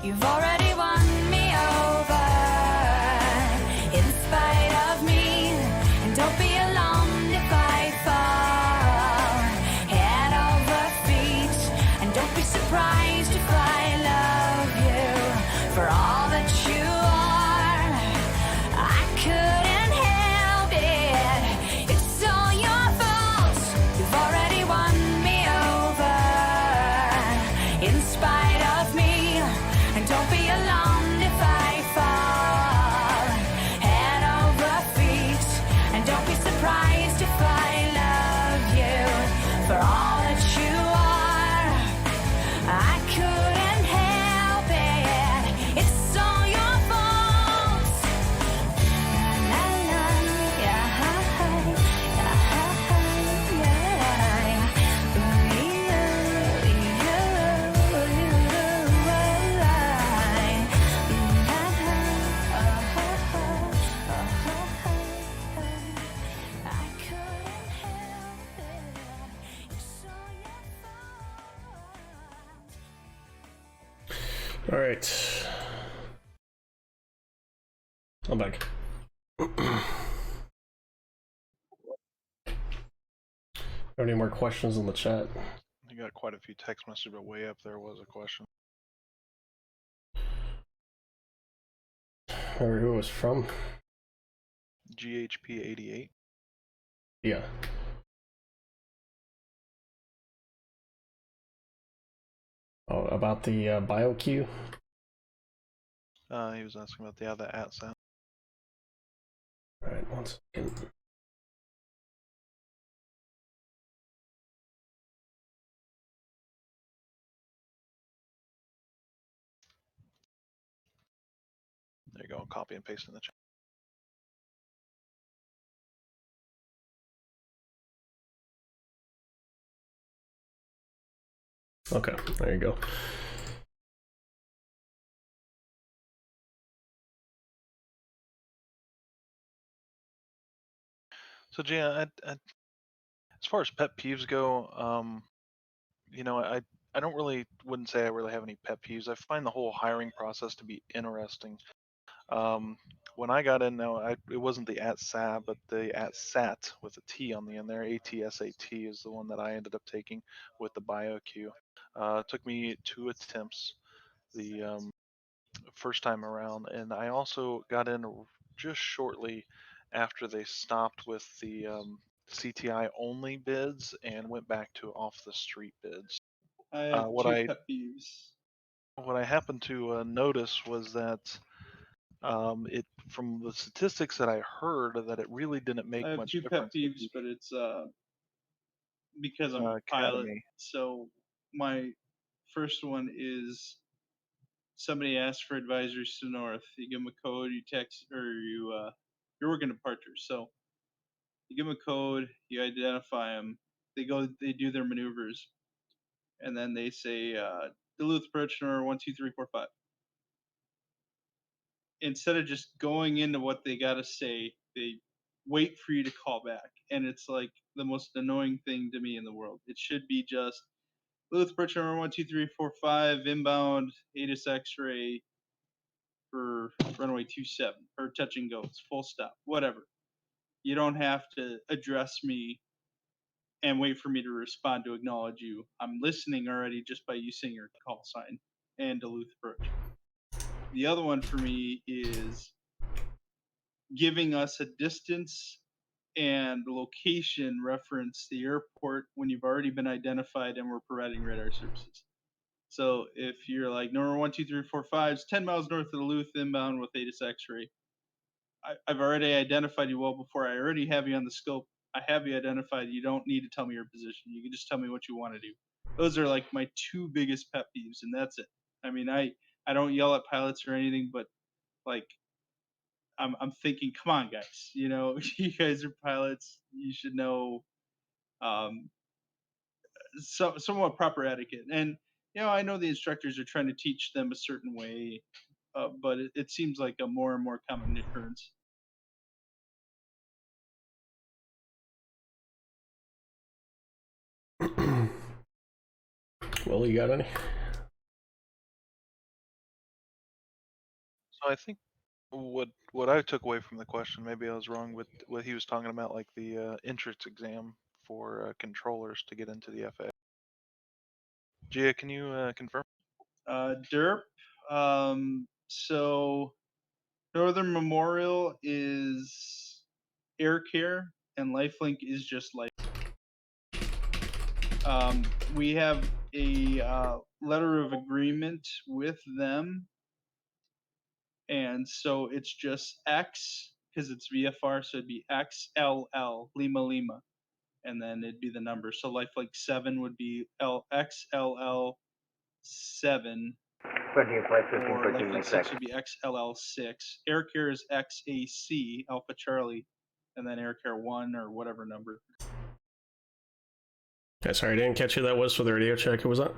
S13: You've already won me over in spite of me. And don't be alarmed if I fall head over feet. And don't be surprised if I love you for all that you are. I couldn't help it. It's all your fault. You've already won me over in spite of me. And don't be alarmed if I fall head over feet. And don't be surprised if I love you for all that you are. I couldn't help it. It's all your fault. La, la, yeah,
S2: All right. I'm back. Any more questions in the chat?
S5: I got quite a few text messages, but way up there was a question.
S2: Or who it was from?
S5: GHP 88.
S2: Yeah. Oh, about the BioQ?
S5: He was asking about the ATC.
S2: Alright, 1 second.
S5: There you go, copy and paste in the chat.
S2: Okay, there you go.
S5: So, Gia, as far as pet peeves go, you know, I don't really, wouldn't say I really have any pet peeves. I find the whole hiring process to be interesting. When I got in, now it wasn't the ATSAT, but the ATSAT with a T on the end there. ATSAT is the one that I ended up taking with the BioQ. It took me 2 attempts the first time around, and I also got in just shortly after they stopped with the CTI only bids and went back to off the street bids.
S1: I have
S5: What
S1: two
S5: I
S1: pet peeves.
S5: what I happened to notice was that it, from the statistics that I heard, that it really didn't make
S1: I have
S5: much
S1: two
S5: difference.
S1: pet peeves, but it's because I'm a pilot.
S5: Academy.
S1: So my first one is somebody asks for advisories to north. You give them a code, you text, or you're working departure. So you give them a code, you identify them. They go, they do their maneuvers, and then they say Duluth approach number 12345. Instead of just going into what they gotta say, they wait for you to call back, and it's like the most annoying thing to me in the world. It should be just Duluth approach number 12345 inbound ATIS X-ray for runway 27 or touch and go. It's full stop, whatever. You don't have to address me and wait for me to respond to acknowledge you. I'm listening already just by you saying your call sign and Duluth approach. The other one for me is giving us a distance and location reference the airport when you've already been identified and we're providing radar services. So if you're like number 12345 is 10 miles north of Duluth inbound with ATIS X-ray, I've already identified you well before. I already have you on the scope. I have you identified. You don't need to tell me your position. You can just tell me what you want to do. Those are like my two biggest pet peeves, and that's it. I mean, I don't yell at pilots or anything, but like I'm thinking, come on, guys. You know, you guys are pilots. You should know somewhat proper etiquette. And you know, I know the instructors are trying to teach them a certain way, but it seems like a more and more common occurrence.
S2: Well, you got any?
S5: So I think what I took away from the question, maybe I was wrong with what he was talking about, like the entrance exam for controllers to get into the FAA. Gia, can you confirm?
S1: Derp. So Northern Memorial is Air Care, and Lifelink is just Life. We have a letter of agreement with them, and so it's just X because it's VFR, so it'd be XLL Lima Lima, and then it'd be the number. So Lifelink 7 would be XLL 7.
S11: Frontier Flight
S1: Or
S11: 1514,
S1: Lifelink
S11: make
S1: 6
S11: sec.
S1: would be XLL6. Air Care is XAC, Alpha Charlie, and then Air Care 1 or whatever number.
S2: Okay, sorry, I didn't catch who that was for the radio check. Who was that?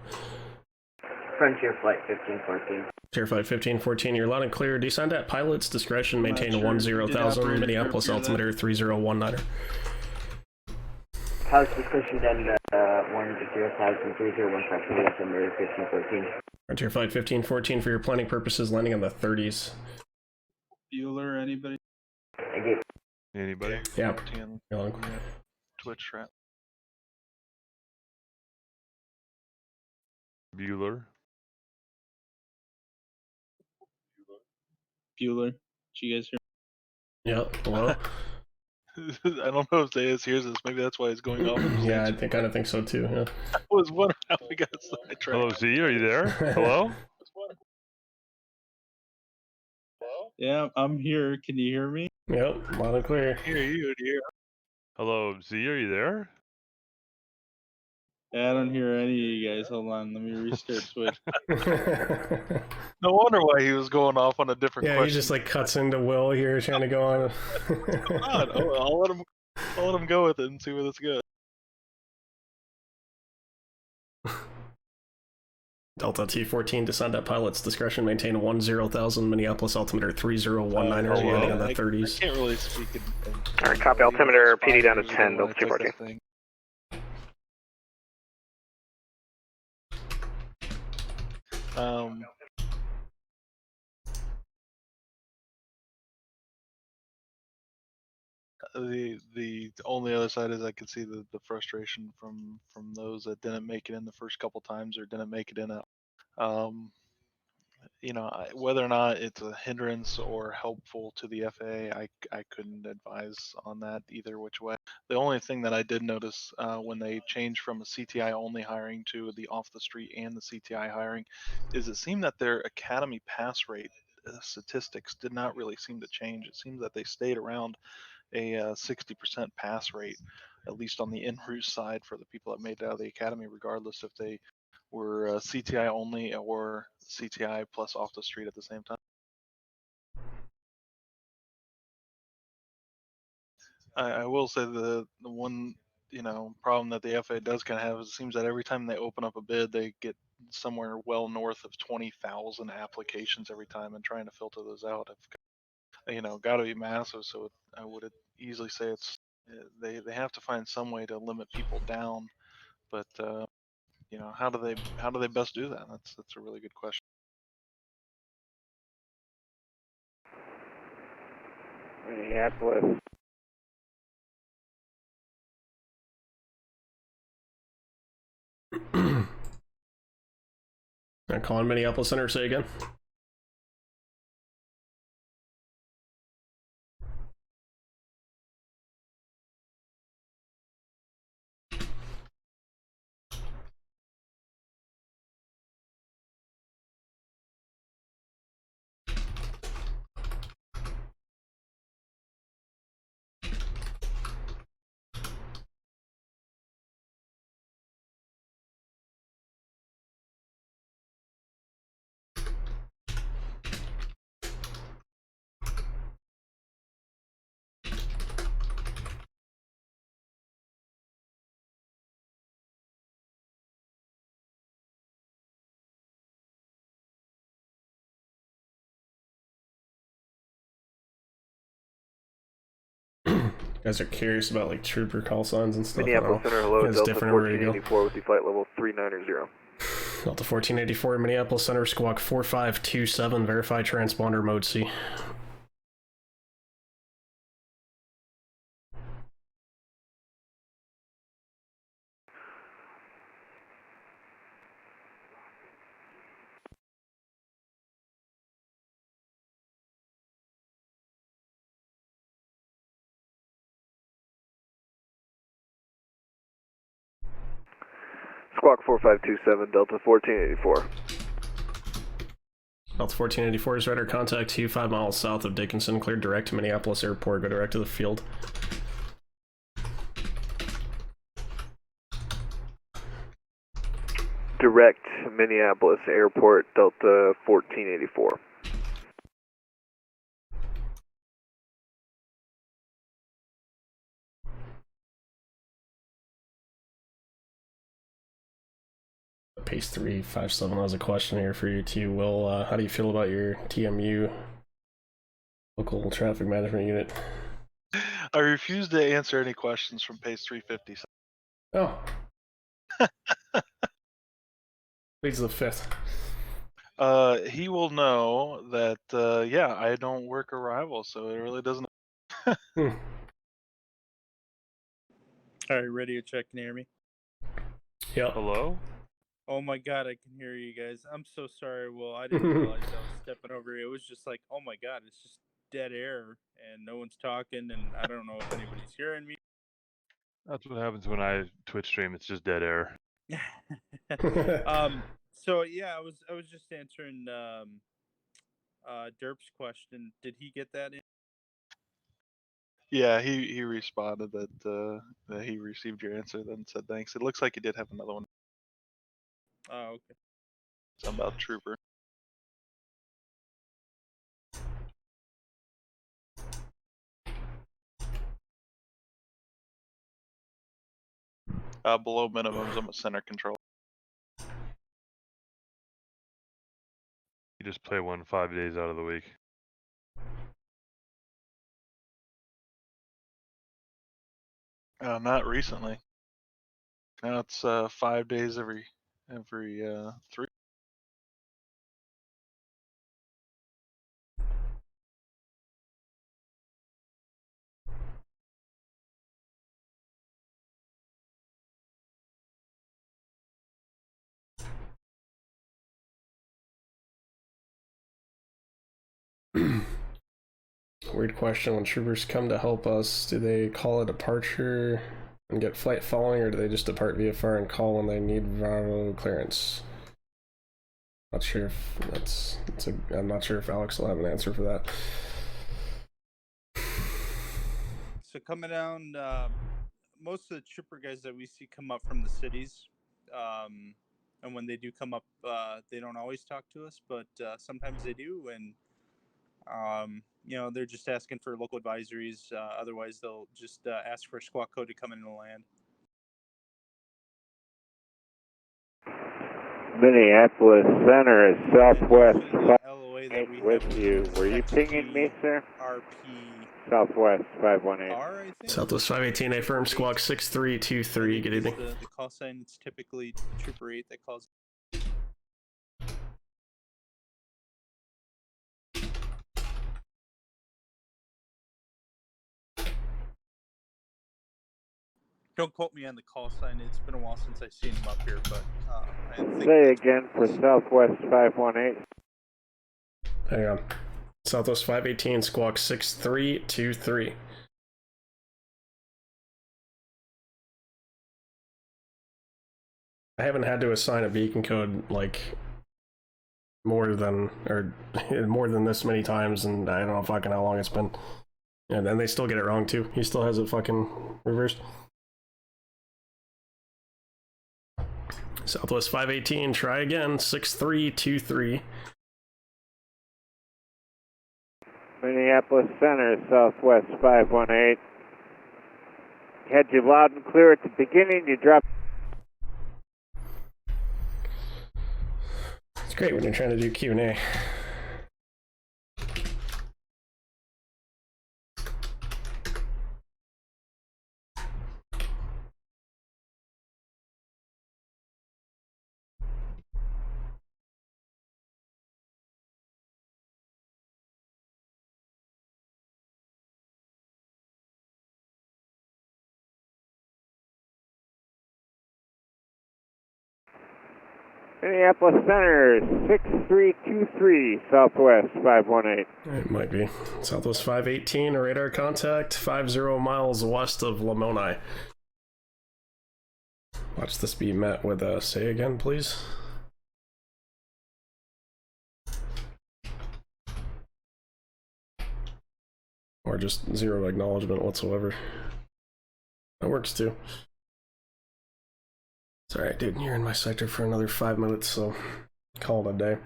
S11: Frontier Flight 1514.
S2: Tier 5 1514, you're loud and clear. Descend at pilot's discretion, maintain a 10,000, Minneapolis altimeter 3019er.
S11: Pilot's discretion then 100,000, 301 correction, altimeter 1514.
S2: Tier 5 1514, for your planning purposes, landing on the 30s.
S1: Bueller, anybody?
S7: Anybody?
S2: Yeah.
S5: Twitch trap.
S7: Bueller.
S1: Bueller. Did you guys hear?
S2: Yep. Hello?
S5: I don't know if Zayas hears this. Maybe that's why he's going off.
S2: Yeah, I kind of think so too. Yeah.
S5: I was wondering how we got sidetracked.
S7: Hello, Z, are you there? Hello?
S1: Yeah, I'm here. Can you hear me?
S2: Yep, loud and clear.
S5: Hear you, dear.
S7: Hello, Z, are you there?
S1: Yeah, I don't hear any of you guys. Hold on, let me restart Switch.
S5: No wonder why he was going off on a different
S2: Yeah,
S5: question.
S2: he just like cuts into Will here, trying to go on.
S5: I'll let him go with it and see where this goes.
S2: Delta T14, descend at pilot's discretion, maintain a 10,000, Minneapolis altimeter 3019er, landing on the 30s.
S5: I can't really speak in
S9: Alright, copy altimeter, PD down to 10, Delta T14.
S5: The only other side is I could see the frustration from those that didn't make it in the first couple times or didn't make it in whether or not it's a hindrance or helpful to the FAA, I couldn't advise on that either which way. The only thing that I did notice when they changed from a CTI only hiring to the off the street and the CTI hiring is it seemed that their academy pass rate statistics did not really seem to change. It seems that they stayed around a 60% pass rate, at least on the en route side for the people that made it out of the academy, regardless if they were CTI only or CTI plus off the street at the same time. I will say the one problem that the FAA does kind of have is it seems that every time they open up a bid, they get somewhere well north of 20,000 applications every time, and trying to filter those out have got to be massive. So I would easily say it's they have to find some way to limit people down, but how do they best do that? That's a really good question.
S12: Minneapolis.
S2: Calling Minneapolis Center, say again. You guys are curious about like trooper call signs and stuff.
S4: Minneapolis Center, hello,
S2: it's
S4: Delta
S2: different everywhere you go.
S4: 1484 with the flight level 390.
S2: Delta 1484, Minneapolis Center, squawk 4527, verify transponder mode C.
S4: Squawk 4527, Delta 1484.
S2: Delta 1484 is radar contact 5 miles south of Dickinson, cleared direct to Minneapolis Airport, go direct to the field.
S4: Direct Minneapolis Airport, Delta 1484.
S2: Pace 357 has a question here for you too, Will. How do you feel about your TMU local traffic management unit?
S5: I refuse to answer any questions from Pace 350.
S2: Oh. Please the 5th.
S5: He will know that, yeah, I don't work arrival, so it really doesn't.
S14: All right, radio check. Can you hear me?
S2: Yeah.
S7: Hello?
S14: Oh my god, I can hear you guys. I'm so sorry. Well, I didn't realize I was stepping over. It was just like, oh my god, it's just dead air and no one's talking, and I don't know if anybody's hearing me.
S7: That's what happens when I Twitch stream. It's just dead air.
S14: So yeah, I was just answering Derp's question. Did he get that in?
S5: Yeah, he responded that that he received your answer, then said thanks. It looks like he did have another one.
S14: Oh, okay.
S5: Something about Trooper. Below minimums, I'm a center control.
S7: You just play one 5 days out of the week.
S5: Not recently. Now it's 5 days every 3.
S2: Weird question. When troopers come to help us, do they call a departure and get flight following, or do they just depart VFR and call when they need VATSIM clearance? Not sure if I'm not sure if Alex will have an answer for that.
S14: So coming down, most of the trooper guys that we see come up from the cities, and when they do come up, they don't always talk to us, but sometimes they do, and you know, they're just asking for local advisories. Otherwise, they'll just ask for a squawk code to come into the land.
S12: Minneapolis Center is southwest
S14: LOA
S12: 518 with you. Were you pinging me, sir?
S14: RP
S12: Southwest 518.
S14: R, I think.
S2: Southwest 518, affirm squawk 6323. Good evening.
S14: The call sign, it's typically Trooper 8 that calls. Don't quote me on the call sign. It's been a while since I've seen him up here, but I think.
S12: Say again for Southwest 518.
S2: Hang on. Southwest 518, squawk 6323. I haven't had to assign a beacon code like more than this many times, and I don't know fucking how long it's been. And then they still get it wrong too. He still has it fucking reversed. Southwest 518, try again, 6323.
S12: Minneapolis Center, Southwest 518. Had you loud and clear at the beginning, you dropped.
S2: It's great when you're trying to do Q&A.
S12: Minneapolis Center, 6323, Southwest 518.
S2: It might be. Southwest 518, radar contact 50 miles west of Lamoni. Watch this be met with a say again, please. Or just zero acknowledgement whatsoever. That works too. It's alright, dude. You're in my sector for another 5 minutes, so call it a day.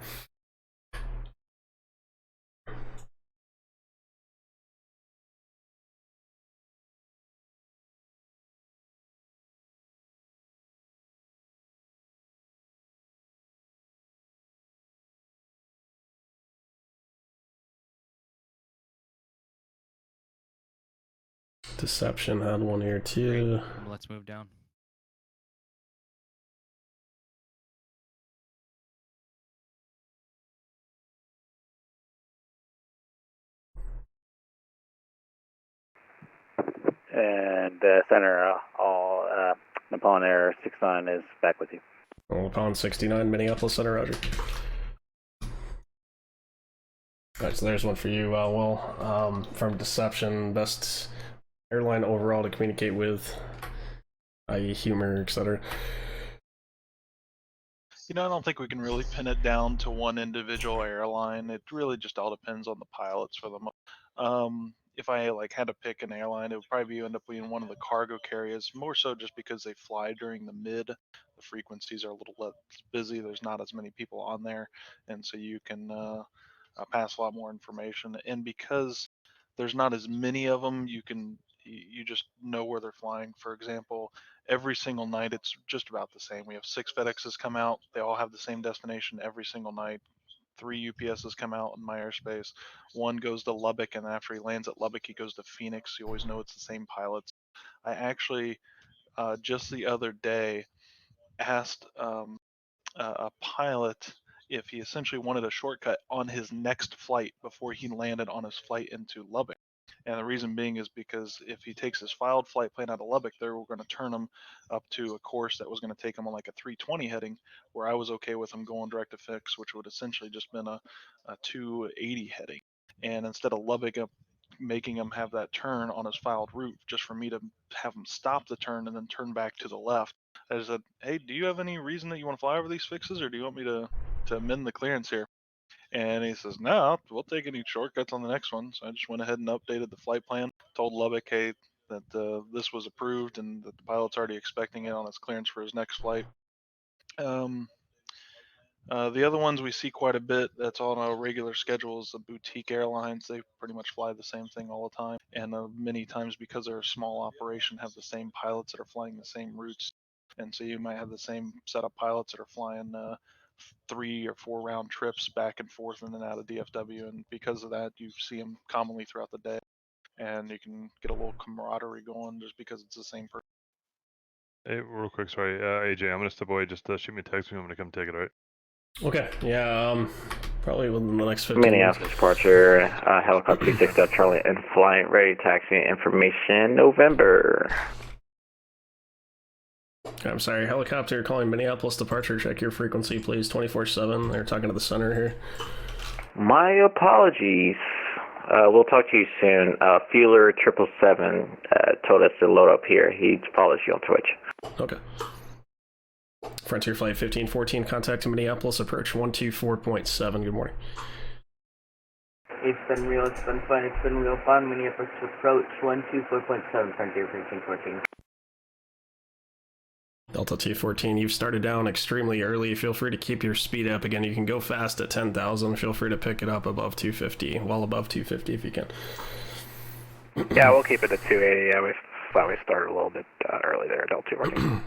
S2: Deception had one here too.
S3: Let's move down.
S12: And Center, all Napoleon Air 69 is back with you.
S2: Napoleon 69, Minneapolis Center, roger. Alright, so there's one for you, Will. From Deception, best airline overall to communicate with, i.e. humor, etc.
S5: You know, I don't think we can really pin it down to one individual airline. It really just all depends on the pilots for them. If I had to pick an airline, it would probably end up being one of the cargo carriers, more so just because they fly during the mid. The frequencies are a little less busy. There's not as many people on there, and so you can pass a lot more information. And because there's not as many of them, you just know where they're flying. For example, every single night it's just about the same. We have 6 FedExes come out. They all have the same destination every single night. 3 UPSs come out in my airspace. 1 goes to Lubbock, and after he lands at Lubbock, he goes to Phoenix. You always know it's the same pilots. I actually, just the other day, asked a pilot if he essentially wanted a shortcut on his next flight before he landed on his flight into Lubbock. And the reason being is because if he takes his filed flight plane out of Lubbock, they were going to turn him up to a course that was going to take him on like a 320 heading, where I was okay with him going direct to fix, which would essentially just been a 280 heading. and instead of Lubbock up, making him have that turn on his filed route, just for me to have him stop the turn and then turn back to the left, I said, hey, do you have any reason that you want to fly over these fixes, or do you want me to amend the clearance here? And he says, no, we'll take any shortcuts on the next one. So I just went ahead and updated the flight plan, told Lubbock, hey, that this was approved and that the pilot's already expecting it on his clearance for his next flight. The other ones we see quite a bit that's on a regular schedule is the boutique airlines. They pretty much fly the same thing all the time. And many times, because they're a small operation, have the same pilots that are flying the same routes. And so you might have the same set of pilots that are flying 3 or 4 round trips back and forth in and out of DFW. And because of that, you see them commonly throughout the day. And you can get a little camaraderie going just because it's the same person.
S7: Hey, real quick, sorry, AJ, I'm gonna step away. Just shoot me a text me. I'm gonna come take it, all right?
S2: Okay, yeah, probably within the next 15
S9: Minneapolis
S2: minutes.
S9: departure, helicopter 6 Charlie in flight, ready, taxi information, November.
S2: I'm sorry, helicopter calling Minneapolis departure, check your frequency please, 24/7, they're talking to the center here.
S9: My apologies. We'll talk to you soon. Feeler 777 told us to load up here. He follows you on Twitch.
S2: Okay. Frontier Flight 1514, contact to Minneapolis, approach 124.7, good morning.
S11: It's been real, it's been fun, it's been real fun. Minneapolis approach 124.7, Frontier 1514.
S2: Delta 214, you've started down extremely early. Feel free to keep your speed up. Again, you can go fast at 10,000. Feel free to pick it up above 250, well above 250 if you can.
S9: Yeah, we'll keep it at 280. Yeah, we thought we started a little bit early there, Delta 214.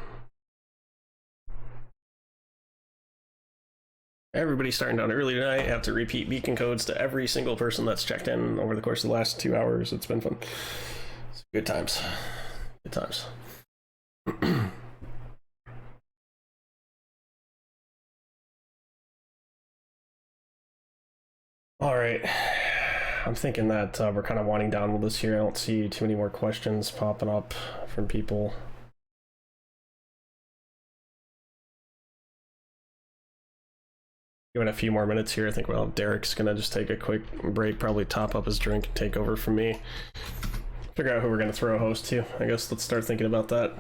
S2: Everybody's starting down early tonight. I have to repeat beacon codes to every single person that's checked in over the course of the last 2 hours. It's been fun. It's good times. Good times. All right. I'm thinking that we're kind of winding down with this here. I don't see too many more questions popping up from people. Give it a few more minutes here. I think, well, Derek's gonna just take a quick break, probably top up his drink and take over from me. Figure out who we're gonna throw a host to. I guess let's start thinking about that.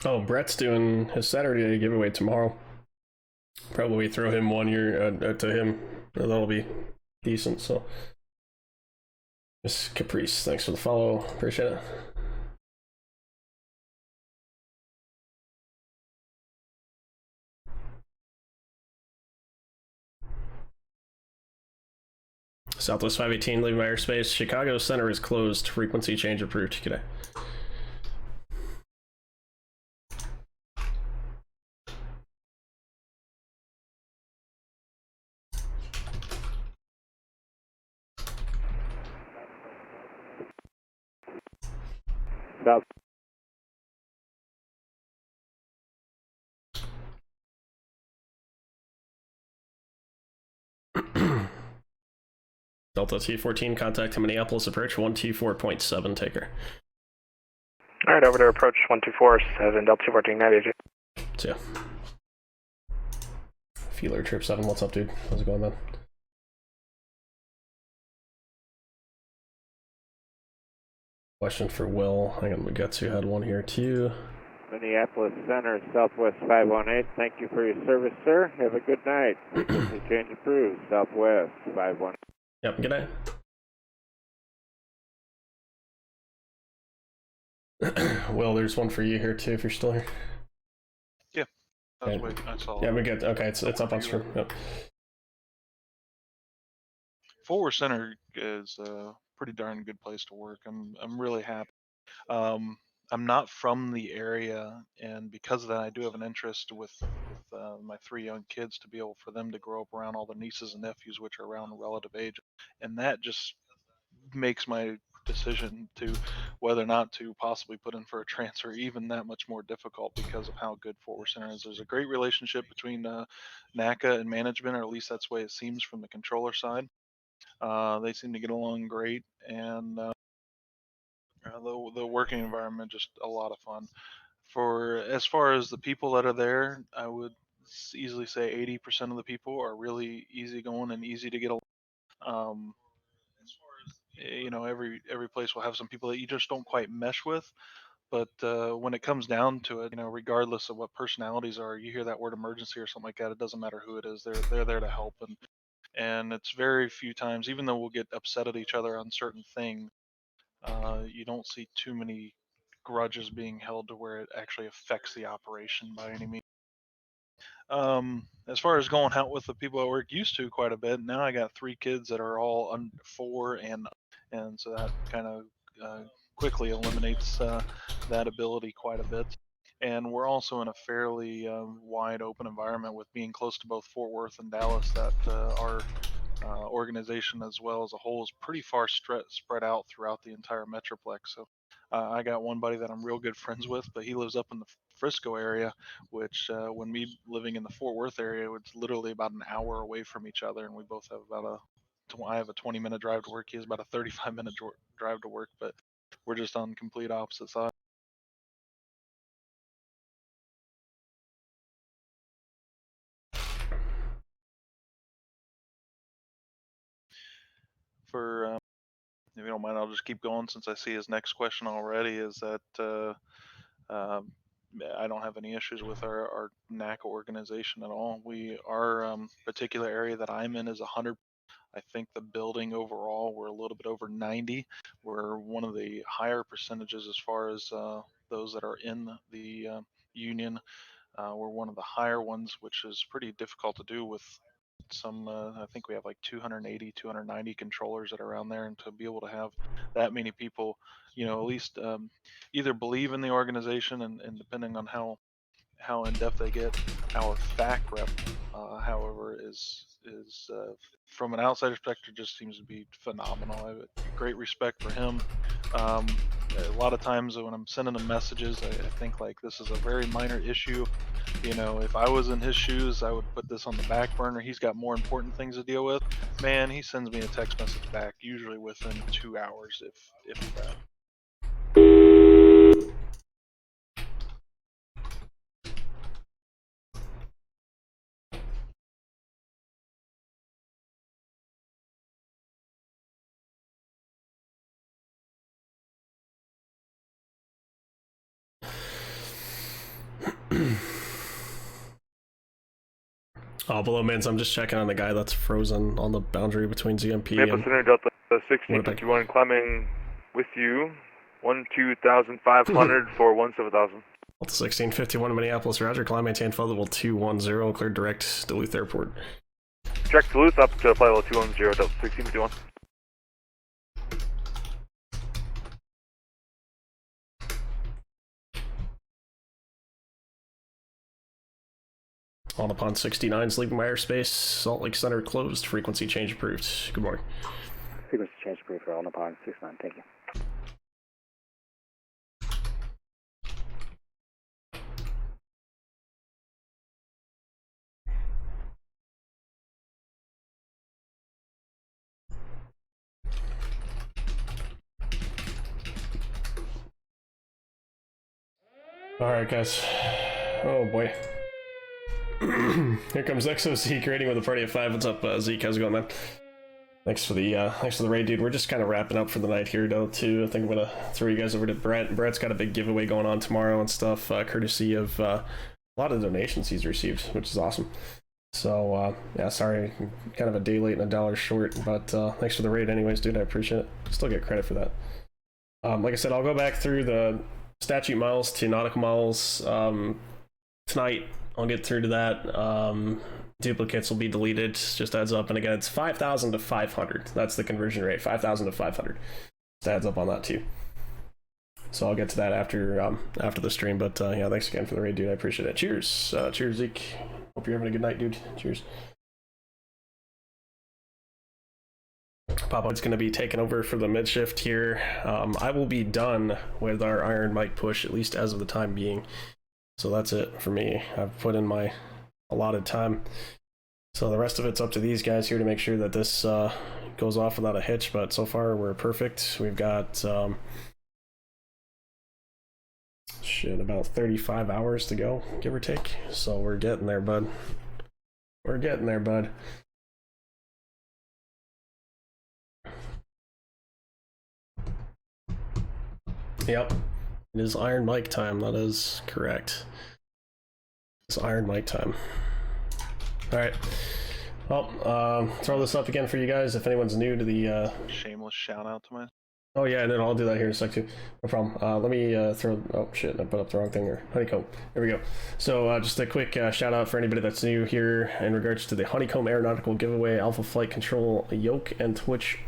S2: Oh, Brett's doing his Saturday giveaway tomorrow. Probably throw him 1 year to him. That'll be decent. So, Miss Caprice, thanks for the follow. Appreciate it. Southwest 518, leaving my airspace. Chicago Center is closed. Frequency change approved. G'day.
S12: South.
S2: Delta T14, contact to Minneapolis, approach 124.7, taker.
S9: Alright, over to approach 124.7, Delta 214, navigate.
S2: See ya. Feeler Trip 7, what's up, dude? How's it going, man? Question for Will. Hang on, we got to had one here too.
S12: Minneapolis Center, Southwest 518. Thank you for your service, sir. Have a good night. Frequency change approved. Southwest 518.
S2: Yep, good night. Will, there's one for you here too, if you're still here.
S5: Yeah, I was waiting. I saw.
S2: Yeah, we good. Okay, it's up on stream. Yep.
S5: Forward Center is a pretty darn good place to work. I'm really happy. I'm not from the area, and because of that, I do have an interest with my 3 young kids to be able for them to grow up around all the nieces and nephews, which are around relative age, and that just makes my decision to whether or not to possibly put in for a transfer even that much more difficult because of how good Fort Worth Center is. There's a great relationship between NACA and management, or at least that's the way it seems from the controller side. They seem to get along great, and the working environment just a lot of fun. For as far as the people that are there, I would easily say 80% of the people are really easygoing and easy to get along. You know, every place will have some people that you just don't quite mesh with, but when it comes down to it, you know, regardless of what personalities are, you hear that word emergency or something like that, it doesn't matter who it is, they're there to help. And it's very few times, even though we'll get upset at each other on certain things, you don't see too many grudges being held to where it actually affects the operation by any means. As far as going out with the people I work used to quite a bit, now I got 3 kids that are all under 4, and so that kind of quickly eliminates that ability quite a bit. And we're also in a fairly wide open environment with being close to both Fort Worth and Dallas, that our organization as well as a whole is pretty far spread out throughout the entire Metroplex. So I got one buddy that I'm real good friends with, but he lives up in the Frisco area, which when me living in the Fort Worth area, it's literally about an hour away from each other, and we both have about I have a 20-minute drive to work. He has about a 35-minute drive to work, but we're just on complete opposite sides. For if you don't mind, I'll just keep going since I see his next question already. Is that I don't have any issues with our NACA organization at all. Our particular area that I'm in is 100. I think the building overall, we're a little bit over 90. We're one of the higher percentages as far as those that are in the union. We're one of the higher ones, which is pretty difficult to do with some, I think we have like 280, 290 controllers that are around there, and to be able to have that many people, you know, at least either believe in the organization, and depending on how in depth they get, our FAC rep, however, is from an outsider's perspective just seems to be phenomenal. I have great respect for him. A lot of times when I'm sending him messages, I think like this is a very minor issue. You know, if I was in his shoes, I would put this on the back burner. He's got more important things to deal with. Man, he sends me a text message back usually within 2 hours, if that.
S2: Oh, below mins, I'm just checking on the guy that's frozen on the boundary between ZMP
S4: Maple
S2: and...
S4: Center Delta 1651 climbing with you. 12,500 for 17,000.
S2: Delta 1651 Minneapolis, Roger. Climb maintain flight level 210, cleared direct Duluth Airport.
S4: Direct Duluth up to flight level 210, Delta 1651.
S2: On upon 69's leaving my airspace. Salt Lake Center closed. Frequency change approved. Good morning.
S15: Frequency change approved for on upon 69. Thank you.
S2: Alright, guys. Oh boy. Here comes XOC creating with a party of 5. What's up, Zeke? How's it going, man? Thanks for the raid, dude. We're just kind of wrapping up for the night here, though, too. I think I'm gonna throw you guys over to Brett. Brett's got a big giveaway going on tomorrow and stuff, courtesy of a lot of donations he's received, which is awesome. So, yeah, sorry, kind of a day late and $1 short, but thanks for the raid anyways, dude. I appreciate it. Still get credit for that. Like I said, I'll go back through the statute miles to nautical miles tonight. I'll get through to that. Duplicates will be deleted, just heads up. And again, it's 5,000 to 500. That's the conversion rate, 5,000 to 500. Just heads up on that too. So I'll get to that after the stream. But yeah, thanks again for the raid, dude. I appreciate it. Cheers. Cheers, Zeke. Hope you're having a good night, dude. Cheers. Papa's going to be taking over for the mid shift here. I will be done with our Iron Mike push, at least as of the time being. So that's it for me. I've put in my allotted time. So the rest of it's up to these guys here to make sure that this goes off without a hitch, but so far we're perfect. We've got about 35 hours to go, give or take. So we're getting there, bud. We're getting there, bud. Yep, it is Iron Mike time. That is correct. It's Iron Mike time. All right. Well, throw this up again for you guys. If anyone's new to the
S5: shameless shout out to my.
S2: Oh yeah, and then I'll do that here in a sec too. No problem. Let me throw. Oh shit, I put up the wrong thing here. Honeycomb. There we go. So just a quick shout out for anybody that's new here in regards to the Honeycomb Aeronautical Giveaway Alpha Flight Control Yoke and Twitch.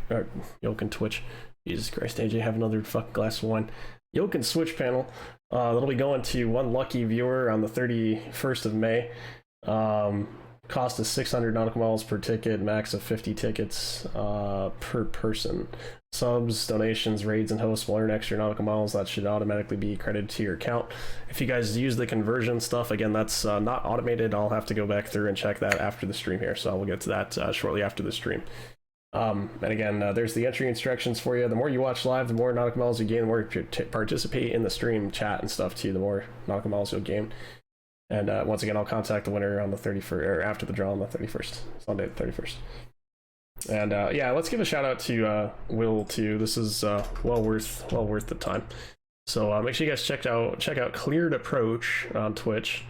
S2: Yoke and Twitch. Jesus Christ, AJ, have another fucking glass of wine. Yoke and Switch panel. That'll be going to one lucky viewer on the 31st of May. Cost is 600 nautical miles per ticket, max of 50 tickets per person. Subs, donations, raids, and hosts will earn extra nautical miles that should automatically be credited to your account. If you guys use the conversion stuff, again, that's not automated. I'll have to go back through and check that after the stream here, so we'll get to that shortly after the stream. And again, there's the entry instructions for you. The more you watch live, the more nautical miles you gain. The more you participate in the stream chat and stuff too, the more nautical miles you'll gain. And once again, I'll contact the winner on the 31st, or after the draw on the 31st, Sunday the 31st. And yeah, let's give a shout out to Will too. This is well worth the time. So make sure you guys check out Cleared Approach on Twitch.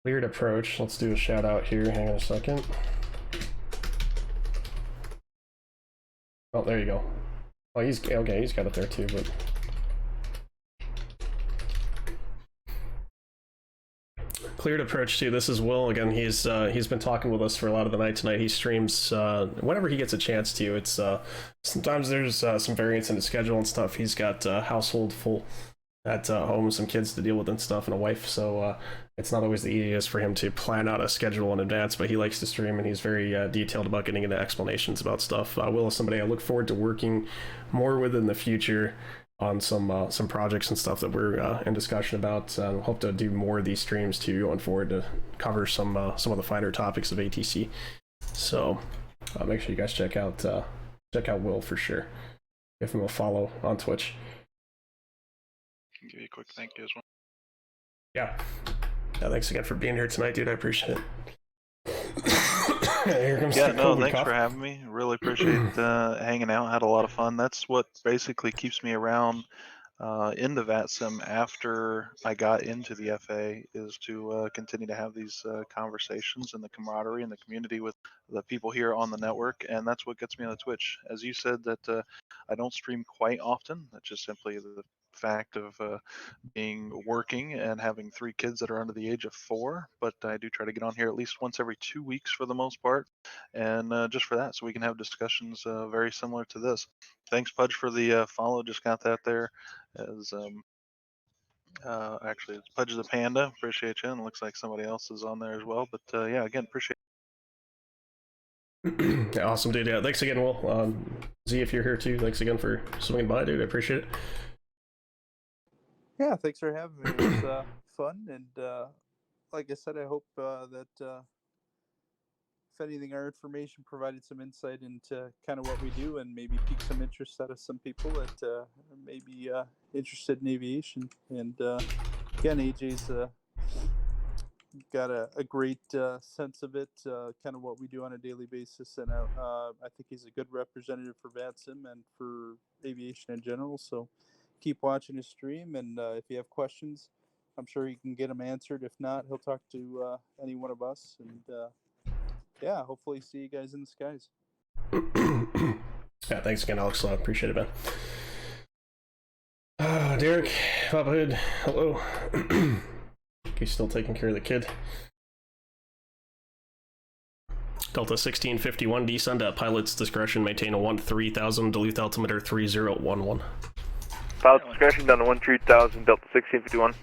S2: Cleared Approach. Let's do a shout out here. Hang on a second. Oh, there you go. Oh, he's okay. He's got it there too, but. Cleared Approach too. This is Will again. He's been talking with us for a lot of the night tonight. He streams whenever he gets a chance to. It's sometimes there's some variance in his schedule and stuff. He's got a household full at home, some kids to deal with and stuff, and a wife. So it's not always the easiest for him to plan out a schedule in advance. But he likes to stream, and he's very detailed about getting into explanations about stuff. Will is somebody I look forward to working more with in the future on some projects and stuff that we're in discussion about. Hope to do more of these streams too going forward to cover some of the finer topics of ATC. So make sure you guys check out Will for sure. Give him a follow on Twitch.
S5: Can give you a quick thank you as well.
S2: Yeah, thanks again for being here tonight, dude. I appreciate it. Here comes
S5: yeah,
S2: the
S5: no,
S2: COVID
S5: thanks
S2: cough.
S5: for having me. Really appreciate hanging out. Had a lot of fun. That's what basically keeps me around in the VATSIM after I got into the FA, is to continue to have these conversations and the camaraderie and the community with the people here on the network. And that's what gets me on the Twitch. As you said, that I don't stream quite often. That's just simply the fact of being working and having 3 kids that are under the age of 4, but I do try to get on here at least once every 2 weeks for the most part, and just for that, so we can have discussions very similar to this. Thanks, Pudge, for the follow. Just got that there as actually it's Pudge the Panda. Appreciate you, and it looks like somebody else is on there as well, but yeah, again, appreciate
S2: Yeah, awesome, dude. Yeah, thanks again, Will. Z, if you're here too, thanks again for swinging by, dude. I appreciate it.
S14: Yeah, thanks for having me. It was fun, and like I said, I hope that if anything, our information provided some insight into kind of what we do, and maybe piqued some interest out of some people that may be interested in aviation. And again, AJ's got a great sense of it, kind of what we do on a daily basis, and I think he's a good representative for VATSIM and for aviation in general. So keep watching his stream, and if you have questions, I'm sure you can get them answered. If not, he'll talk to any one of us, and yeah, hopefully see you guys in the skies.
S2: Yeah, thanks again, Alex. I appreciate it, man. Derek, Papa Hood, hello. He's still taking care of the kid. Delta 1651, descend at pilot's discretion, maintain a 13,000, Duluth altimeter 3011.
S4: Pilot's discretion down to 13,000, Delta 1651.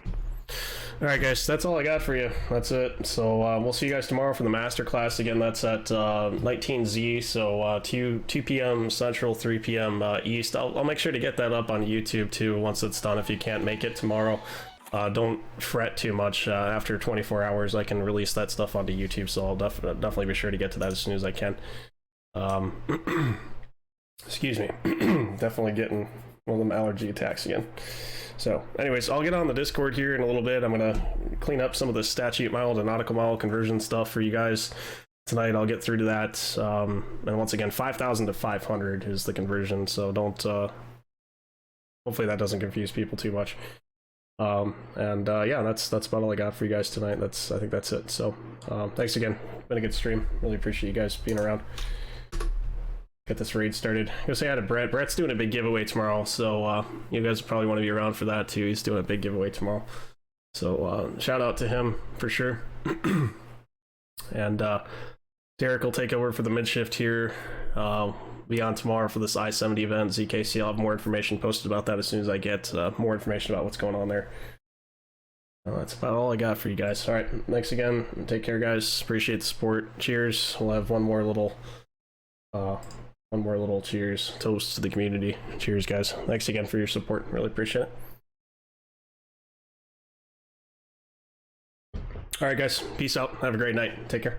S2: Alright guys, that's all I got for you. That's it. So we'll see you guys tomorrow for the masterclass. Again, that's at 19Z, so 2 p.m. Central, 3 p.m. East. I'll make sure to get that up on YouTube too once it's done if you can't make it tomorrow. Don't fret too much. After 24 hours I can release that stuff onto YouTube, so I'll definitely be sure to get to that as soon as I can. Excuse me. Definitely getting one of them allergy attacks again. So, anyways, I'll get on the Discord here in a little bit. I'm gonna clean up some of the statute mile to nautical mile conversion stuff for you guys tonight. I'll get through to that. And once again, 5,000 to 500 is the conversion, so don't, hopefully that doesn't confuse people too much. Yeah, that's about all I got for you guys tonight. I think that's it. So, thanks again. Been a good stream. Really appreciate you guys being around. Get this raid started. Go say hi to Brett. Brett's doing a big giveaway tomorrow, so you guys probably want to be around for that too. He's doing a big giveaway tomorrow, so shout out to him for sure. And Derek will take over for the mid shift here. Be on tomorrow for this I-70 event. ZKC, I'll have more information posted about that as soon as I get more information about what's going on there. That's about all I got for you guys. All right, thanks again. Take care, guys. Appreciate the support. Cheers. We'll have one more little cheers, toast to the community. Cheers, guys. Thanks again for your support. Really appreciate it. All right, guys. Peace out. Have a great night. Take care.